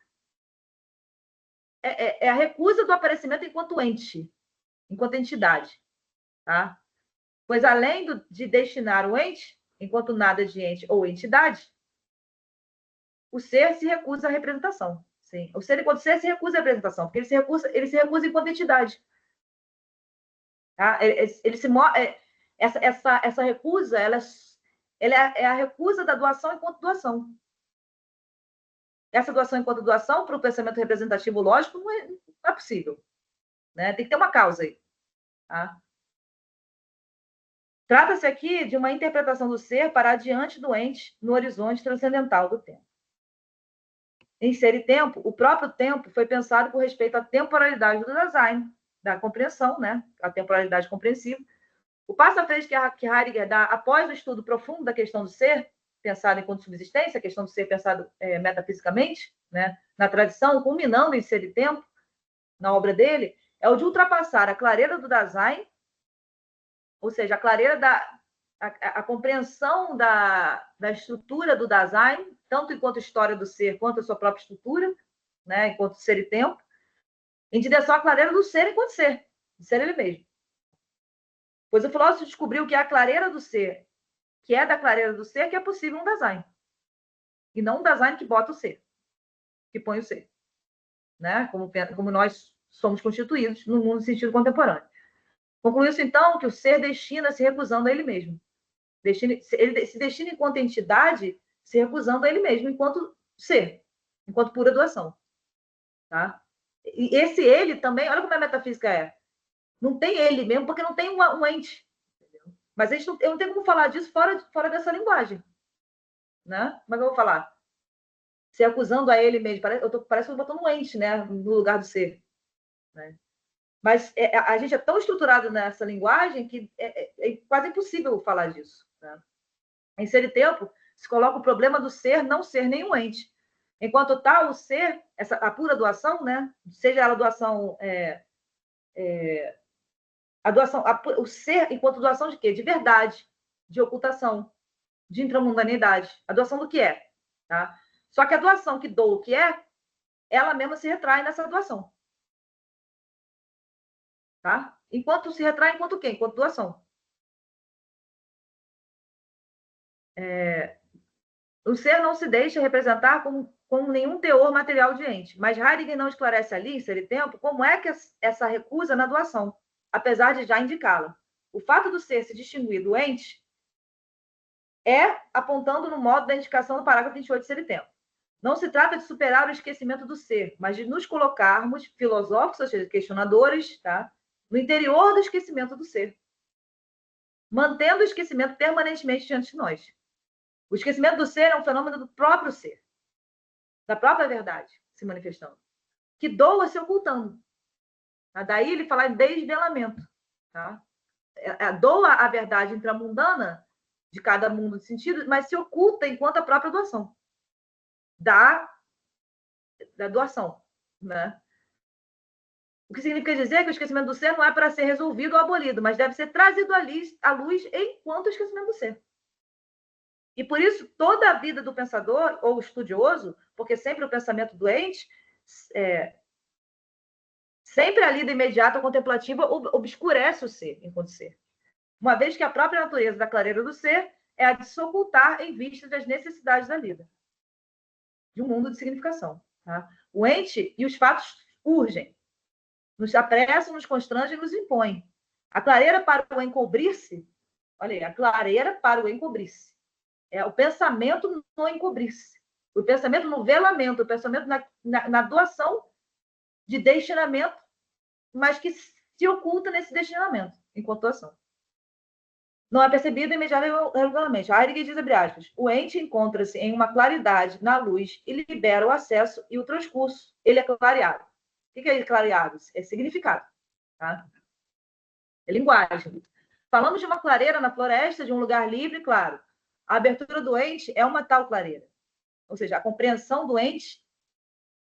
Speaker 1: é a recusa do aparecimento enquanto ente, enquanto entidade. Tá? Pois, além de destinar o ente, enquanto nada de ente ou entidade, o ser se recusa à representação. Sim. O ser enquanto ser se recusa à representação, porque ele se recusa enquanto entidade. Tá? Essa recusa, ela é a recusa da doação enquanto doação. Essa doação enquanto doação, para o pensamento representativo lógico, não é possível. Né? Tem que ter uma causa aí. Tá? Trata-se aqui de uma interpretação do ser para adiante do ente no horizonte transcendental do tempo. Em ser e tempo, o próprio tempo foi pensado com respeito à temporalidade do Dasein, da compreensão, né? A temporalidade compreensiva. O passo à frente que Heidegger dá após o estudo profundo da questão do ser, pensado enquanto subsistência, a questão do ser pensado metafisicamente, né? Na tradição, culminando em ser e tempo, na obra dele, é o de ultrapassar a clareira do Dasein, ou seja, a clareira a compreensão da estrutura do Dasein, tanto enquanto história do ser, quanto a sua própria estrutura, né, enquanto ser e tempo, em direção à clareira do ser enquanto ser, de ser ele mesmo. Pois o filósofo descobriu que é a clareira do ser, que é da clareira do ser, que é possível um Dasein. E não um Dasein que bota o ser, que põe o ser. Né? Como nós somos constituídos no mundo no sentido contemporâneo. Concluiu-se, então, que o ser destina se recusando a ele mesmo. Ele se destina enquanto entidade, se recusando a ele mesmo, enquanto ser, enquanto pura doação. Tá? E esse ele também, olha como a metafísica é. Não tem ele mesmo, porque não tem um ente. Mas eu não tenho como falar disso fora dessa linguagem. Né? Como é que eu vou falar? Se acusando a ele mesmo. Parece que eu estou botando um ente, né? No lugar do ser. Né? Mas a gente é tão estruturado nessa linguagem que é quase impossível falar disso. Né? Em Ser e Tempo, se coloca o problema do ser não ser nenhum ente. Enquanto tal, o ser, a pura doação, né? Seja ela doação... a doação o ser enquanto doação de quê? De verdade, de ocultação, de intramundanidade. A doação do que é. Tá? Só que a doação que dou o que é, ela mesma se retrai nessa doação. Tá? Enquanto se retrai, enquanto o quê? Enquanto doação. O ser não se deixa representar com nenhum teor material de ente, mas Heidegger não esclarece ali, em Ser e Tempo, como é que essa recusa na doação, apesar de já indicá-la. O fato do ser se distinguir do ente é apontando no modo da indicação do parágrafo 28 de Ser e Tempo. Não se trata de superar o esquecimento do ser, mas de nos colocarmos, filosóficos, ou seja, questionadores, tá? No interior do esquecimento do ser, mantendo o esquecimento permanentemente diante de nós. O esquecimento do ser é um fenômeno do próprio ser, da própria verdade se manifestando, que doa se ocultando. Tá? Daí ele fala em desvelamento. Tá? Doa a verdade intramundana de cada mundo de sentido, mas se oculta enquanto a própria doação. Da doação. Né? O que significa dizer que o esquecimento do ser não é para ser resolvido ou abolido, mas deve ser trazido à luz enquanto esquecimento do ser. E por isso, toda a vida do pensador ou estudioso, porque sempre o pensamento doente, sempre a lida imediata ou contemplativa obscurece o ser enquanto ser. Uma vez que a própria natureza da clareira do ser é a de se ocultar em vista das necessidades da lida, de um mundo de significação. Tá? O ente e os fatos urgem, nos apressam, nos constrangem e nos impõem. A clareira para o encobrir-se, olha aí, a clareira para o encobrir-se. É o pensamento no encobrir-se. O pensamento no velamento, o pensamento na doação de destinamento, mas que se oculta nesse destinamento, enquanto doação. Não é percebido imediatamente. Heidegger diz, abre aspas, o ente encontra-se em uma claridade na luz e libera o acesso e o transcurso. Ele é clareado. O que é clareado? É significado. Tá? É linguagem. Falamos de uma clareira na floresta, de um lugar livre, claro. A abertura do ente é uma tal clareira. Ou seja, a compreensão do ente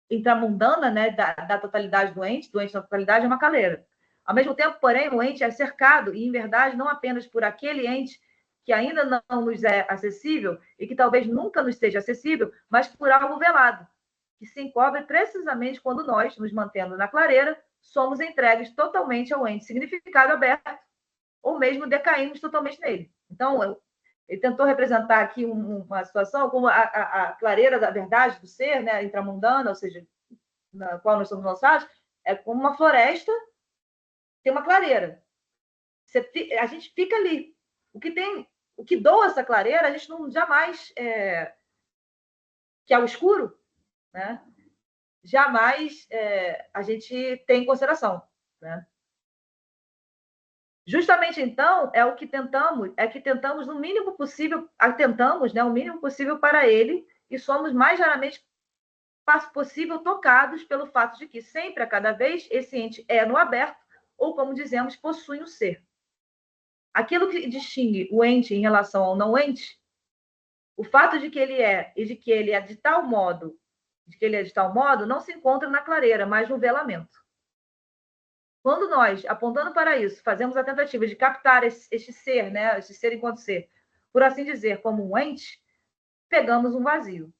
Speaker 1: intramundana, né, da totalidade do ente na totalidade, é uma clareira. Ao mesmo tempo, porém, o ente é cercado, e em verdade, não apenas por aquele ente que ainda não nos é acessível e que talvez nunca nos seja acessível, mas por algo velado, que se encobre precisamente quando nós, nos mantendo na clareira, somos entregues totalmente ao ente significado aberto, ou mesmo decaímos totalmente nele. Então, ele tentou representar aqui uma situação como a clareira da verdade do ser, né, intramundana, ou seja, na qual nós somos lançados, é como uma floresta, tem uma clareira. A gente fica ali. O que doa essa clareira, a gente não jamais, que é o escuro, né, jamais a gente tem em consideração, né? Justamente então é que tentamos no mínimo possível, atentamos, né, o mínimo possível para ele e somos mais raramente possível tocados pelo fato de que sempre a cada vez esse ente é no aberto ou, como dizemos, possui um ser. Aquilo que distingue o ente em relação ao não ente, o fato de que ele é e de que ele é de tal modo, não se encontra na clareira, mas no velamento. Quando nós, apontando para isso, fazemos a tentativa de captar este ser, né, este ser enquanto ser, por assim dizer, como um ente, pegamos um vazio.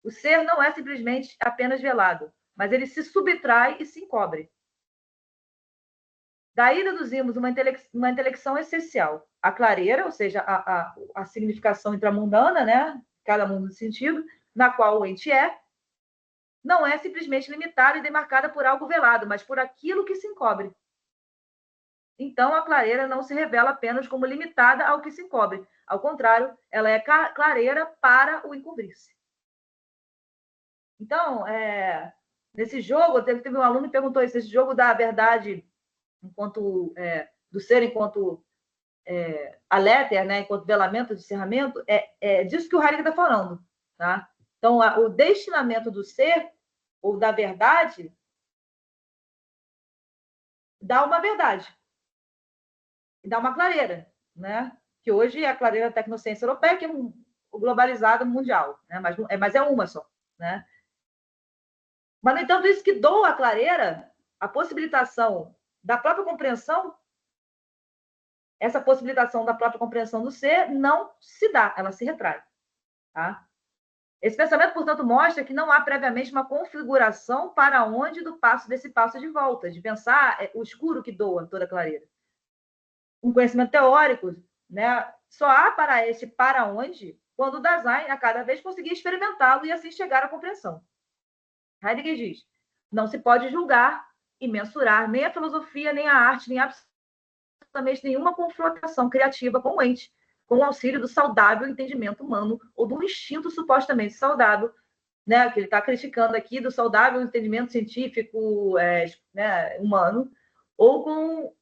Speaker 1: O ser não é simplesmente apenas velado, mas ele se subtrai e se encobre. Daí deduzimos uma intelecção essencial. A clareira, ou seja, a significação intramundana, né? Cada mundo de sentido, na qual o ente é, não é simplesmente limitada e demarcada por algo velado, mas por aquilo que se encobre. Então, a clareira não se revela apenas como limitada ao que se encobre. Ao contrário, ela é clareira para o encobrir-se. Então, nesse jogo, teve um aluno que perguntou isso, esse jogo da verdade enquanto do ser enquanto aléter, né, enquanto velamento de encerramento, é disso que o Heidegger está falando. Tá? Então, o destinamento do ser, ou da verdade, dá uma verdade, dá uma clareira, né? Que hoje é a clareira da tecnociência europeia, que é globalizada mundial, né? Mas é uma só. Né? Mas, no entanto, isso que doa a clareira, a possibilitação da própria compreensão, essa possibilitação da própria compreensão do ser não se dá, ela se retrai. Tá? Esse pensamento, portanto, mostra que não há previamente uma configuração para onde desse passo de volta, de pensar o escuro que doa toda a clareira. Um conhecimento teórico, né, só há para esse para onde quando o Dasein a cada vez conseguir experimentá-lo e assim chegar à compreensão. Heidegger diz: não se pode julgar e mensurar nem a filosofia, nem a arte, nem absolutamente nenhuma confrontação criativa com o ente, com o auxílio do saudável entendimento humano ou do instinto supostamente saudável, né, que ele está criticando aqui, do saudável entendimento científico né, humano, ou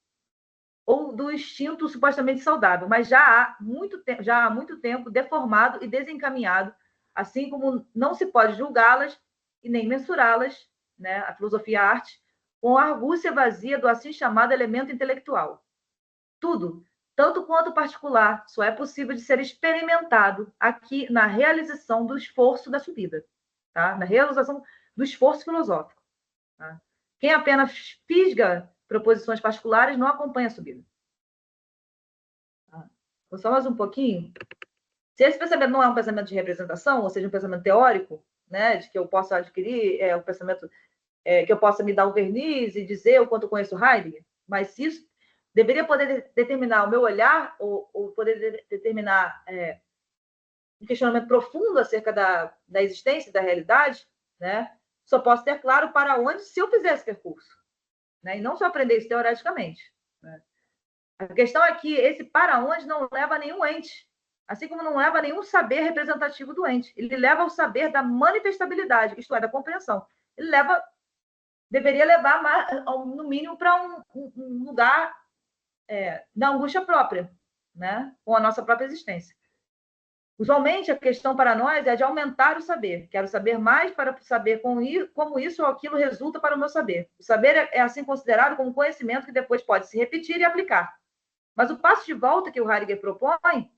Speaker 1: do instinto supostamente saudável, mas já há muito tempo deformado e desencaminhado, assim como não se pode julgá-las e nem mensurá-las, né, a filosofia e a arte, com a argúcia vazia do assim chamado elemento intelectual. Tudo, tanto quanto particular, só é possível de ser experimentado aqui na realização do esforço da subida, tá? Na realização do esforço filosófico. Tá? Quem apenas fisga proposições particulares não acompanha a subida. Tá? Vou só mais um pouquinho. Se esse pensamento não é um pensamento de representação, ou seja, um pensamento teórico, né, de que eu possa adquirir um pensamento que eu possa me dar um verniz e dizer o quanto eu conheço Heidegger, mas se isso deveria poder determinar o meu olhar ou poder determinar um questionamento profundo acerca da existência, da realidade, né? Só posso ter claro para onde se eu fizer esse percurso, né? E não só aprender isso teoreticamente. Né? A questão é que esse para onde não leva a nenhum ente, assim como não leva a nenhum saber representativo do ente. Ele leva ao saber da manifestabilidade, isto é, da compreensão. Ele deveria levar, no mínimo, para um lugar da angústia própria, né? Com a nossa própria existência. Usualmente, a questão para nós é de aumentar o saber. Quero saber mais para saber como isso ou aquilo resulta para o meu saber. O saber é assim considerado como conhecimento que depois pode se repetir e aplicar. Mas o passo de volta que o Heidegger propõe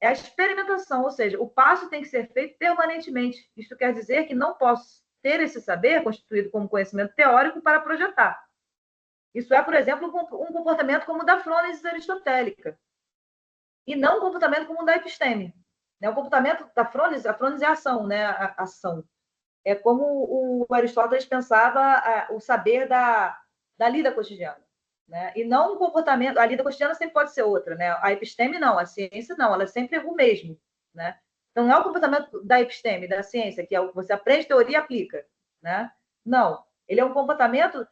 Speaker 1: é a experimentação, ou seja, o passo tem que ser feito permanentemente. Isto quer dizer que não posso ter esse saber constituído como conhecimento teórico para projetar. Isso é, por exemplo, um comportamento como o da frônese aristotélica, e não um comportamento como o da episteme. O comportamento da frônese, a frônese é a ação, né? A ação. É como o Aristóteles pensava o saber da lida cotidiana. Né? E não um comportamento. A lida cotidiana sempre pode ser outra. Né? A episteme não, a ciência não, ela é sempre o mesmo. Né? Então, não é o comportamento da episteme, da ciência, que é o que você aprende teoria e aplica. Né? Não. Ele é um comportamento,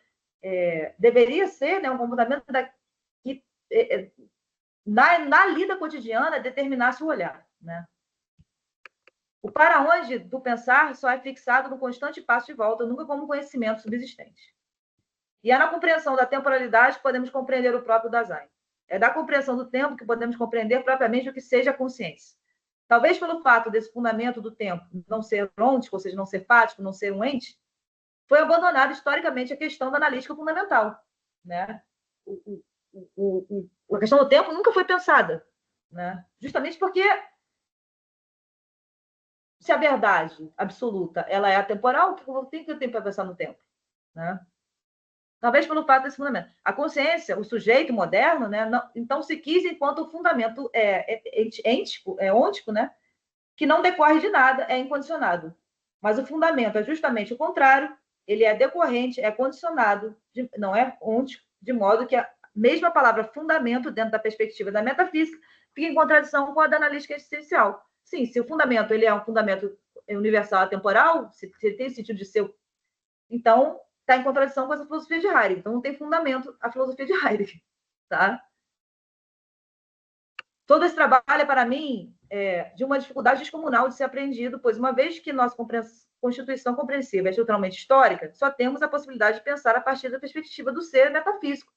Speaker 1: deveria ser, né, um comportamento que na lida cotidiana determinasse o olhar. Né? O para onde do pensar só é fixado no constante passo de volta, nunca como conhecimento subsistente. E é na compreensão da temporalidade que podemos compreender o próprio Dasein. É da compreensão do tempo que podemos compreender propriamente o que seja a consciência. Talvez pelo fato desse fundamento do tempo não ser ontico, ou seja, não ser fático, não ser um ente, foi abandonada historicamente a questão da analítica fundamental. Né? A questão do tempo nunca foi pensada. Né? Justamente porque se a verdade absoluta ela é atemporal, o que eu tenho para pensar no tempo? Né? Talvez pelo fato desse fundamento. A consciência, o sujeito moderno, né, não, então se quis enquanto fundamento ôntico, né, que não decorre de nada, é incondicionado. Mas o fundamento é justamente o contrário, ele é decorrente, é condicionado, não é ôntico, de modo que a mesma palavra fundamento, dentro da perspectiva da metafísica, fica em contradição com a da analítica existencial. Sim, se o fundamento ele é um fundamento universal atemporal, se ele tem o sentido de ser, então está em contradição com essa filosofia de Heidegger. Então não tem fundamento a filosofia de Heidegger. Tá? Todo esse trabalho é, para mim, de uma dificuldade descomunal de ser apreendido, pois uma vez que nossa constituição compreensiva é estruturalmente histórica, só temos a possibilidade de pensar a partir da perspectiva do ser metafísico,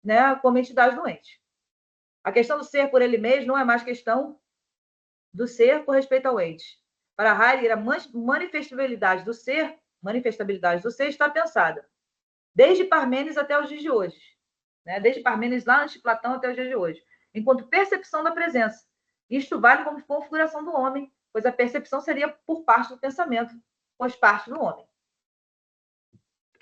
Speaker 1: né, como entidade doente. A questão do ser por ele mesmo não é mais questão do ser com respeito ao ente. Para Heidegger, a manifestabilidade do ser está pensada desde Parmênides até os dias de hoje, né? Desde Parmênides lá antes de Platão até os dias de hoje, enquanto percepção da presença. Isto vale como configuração do homem, pois a percepção seria por parte do pensamento, pois parte do homem.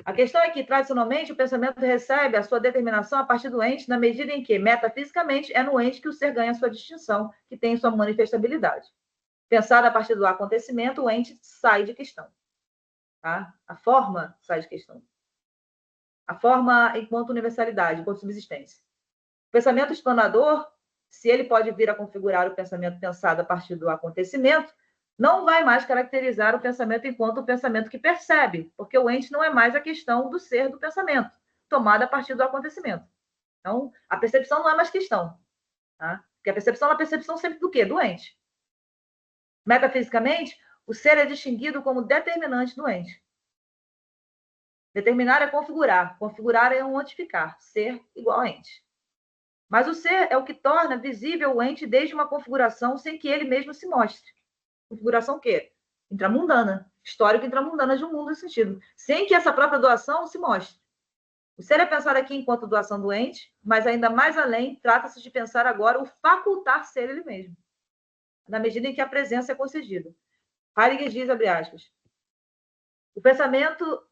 Speaker 1: A questão é que, tradicionalmente, o pensamento recebe a sua determinação a partir do ente, na medida em que, metafisicamente, é no ente que o ser ganha a sua distinção, que tem sua manifestabilidade. Pensado a partir do acontecimento, o ente sai de questão. Tá? A forma sai de questão. A forma enquanto universalidade, enquanto subsistência. O pensamento explanador, se ele pode vir a configurar o pensamento pensado a partir do acontecimento, não vai mais caracterizar o pensamento enquanto o pensamento que percebe, porque o ente não é mais a questão do ser do pensamento, tomada a partir do acontecimento. Então, a percepção não é mais questão. Tá? Porque a percepção é a percepção sempre do quê? Do ente. Metafisicamente, o ser é distinguido como determinante do ente. Determinar é configurar. Configurar é ontificar. Ser igual a ente. Mas o ser é o que torna visível o ente desde uma configuração sem que ele mesmo se mostre. Configuração o quê? Intramundana. Histórica intramundana de um mundo nesse sentido. Sem que essa própria doação se mostre. O ser é pensado aqui enquanto doação do ente, mas ainda mais além, trata-se de pensar agora o facultar ser ele mesmo, na medida em que a presença é concedida. Heidegger diz, abre aspas, o pensamento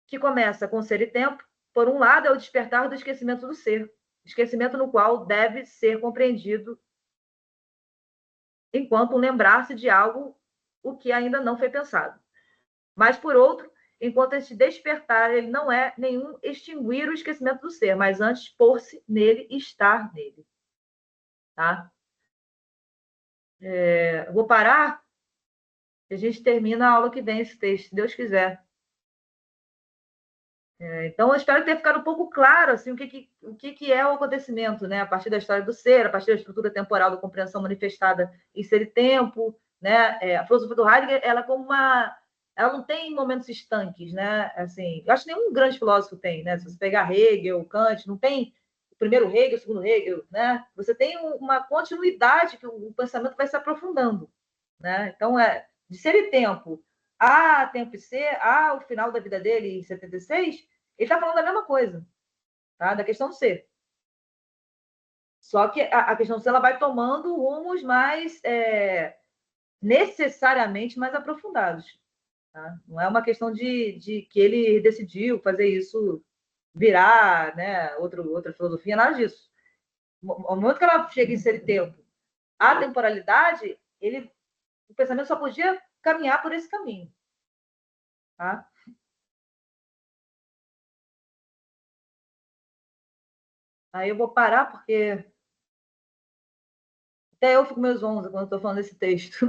Speaker 1: que começa com ser e tempo, por um lado, é o despertar do esquecimento do ser, esquecimento no qual deve ser compreendido enquanto um lembrar-se de algo o que ainda não foi pensado. Mas, por outro, enquanto esse despertar, ele não é nenhum extinguir o esquecimento do ser, mas antes pôr-se nele e estar nele. Tá? Vou parar e a gente termina a aula que vem esse texto, se Deus quiser. Então, eu espero ter ficado um pouco claro assim, o que é o acontecimento, né? A partir da história do ser, a partir da estrutura temporal da compreensão manifestada em ser e tempo. Né? A filosofia do Heidegger, ela ela não tem momentos estanques. Né? Assim, eu acho que nenhum grande filósofo tem. Né? Se você pegar Hegel, Kant, não tem o primeiro Hegel, o segundo Hegel. Né? Você tem uma continuidade que o pensamento vai se aprofundando. Né? Então, de ser e tempo a tempo e ser, o final da vida dele em 76, ele está falando da mesma coisa, tá? Da questão do ser. Só que a questão do ser ela vai tomando rumos mais necessariamente mais aprofundados. Tá? Não é uma questão de que ele decidiu fazer isso virar, né, outra filosofia, nada disso. No momento que ela chega em ser e tempo, a temporalidade, o pensamento só podia caminhar por esse caminho. Tá? Aí eu vou parar, porque até eu fico meus 11 quando estou falando desse texto.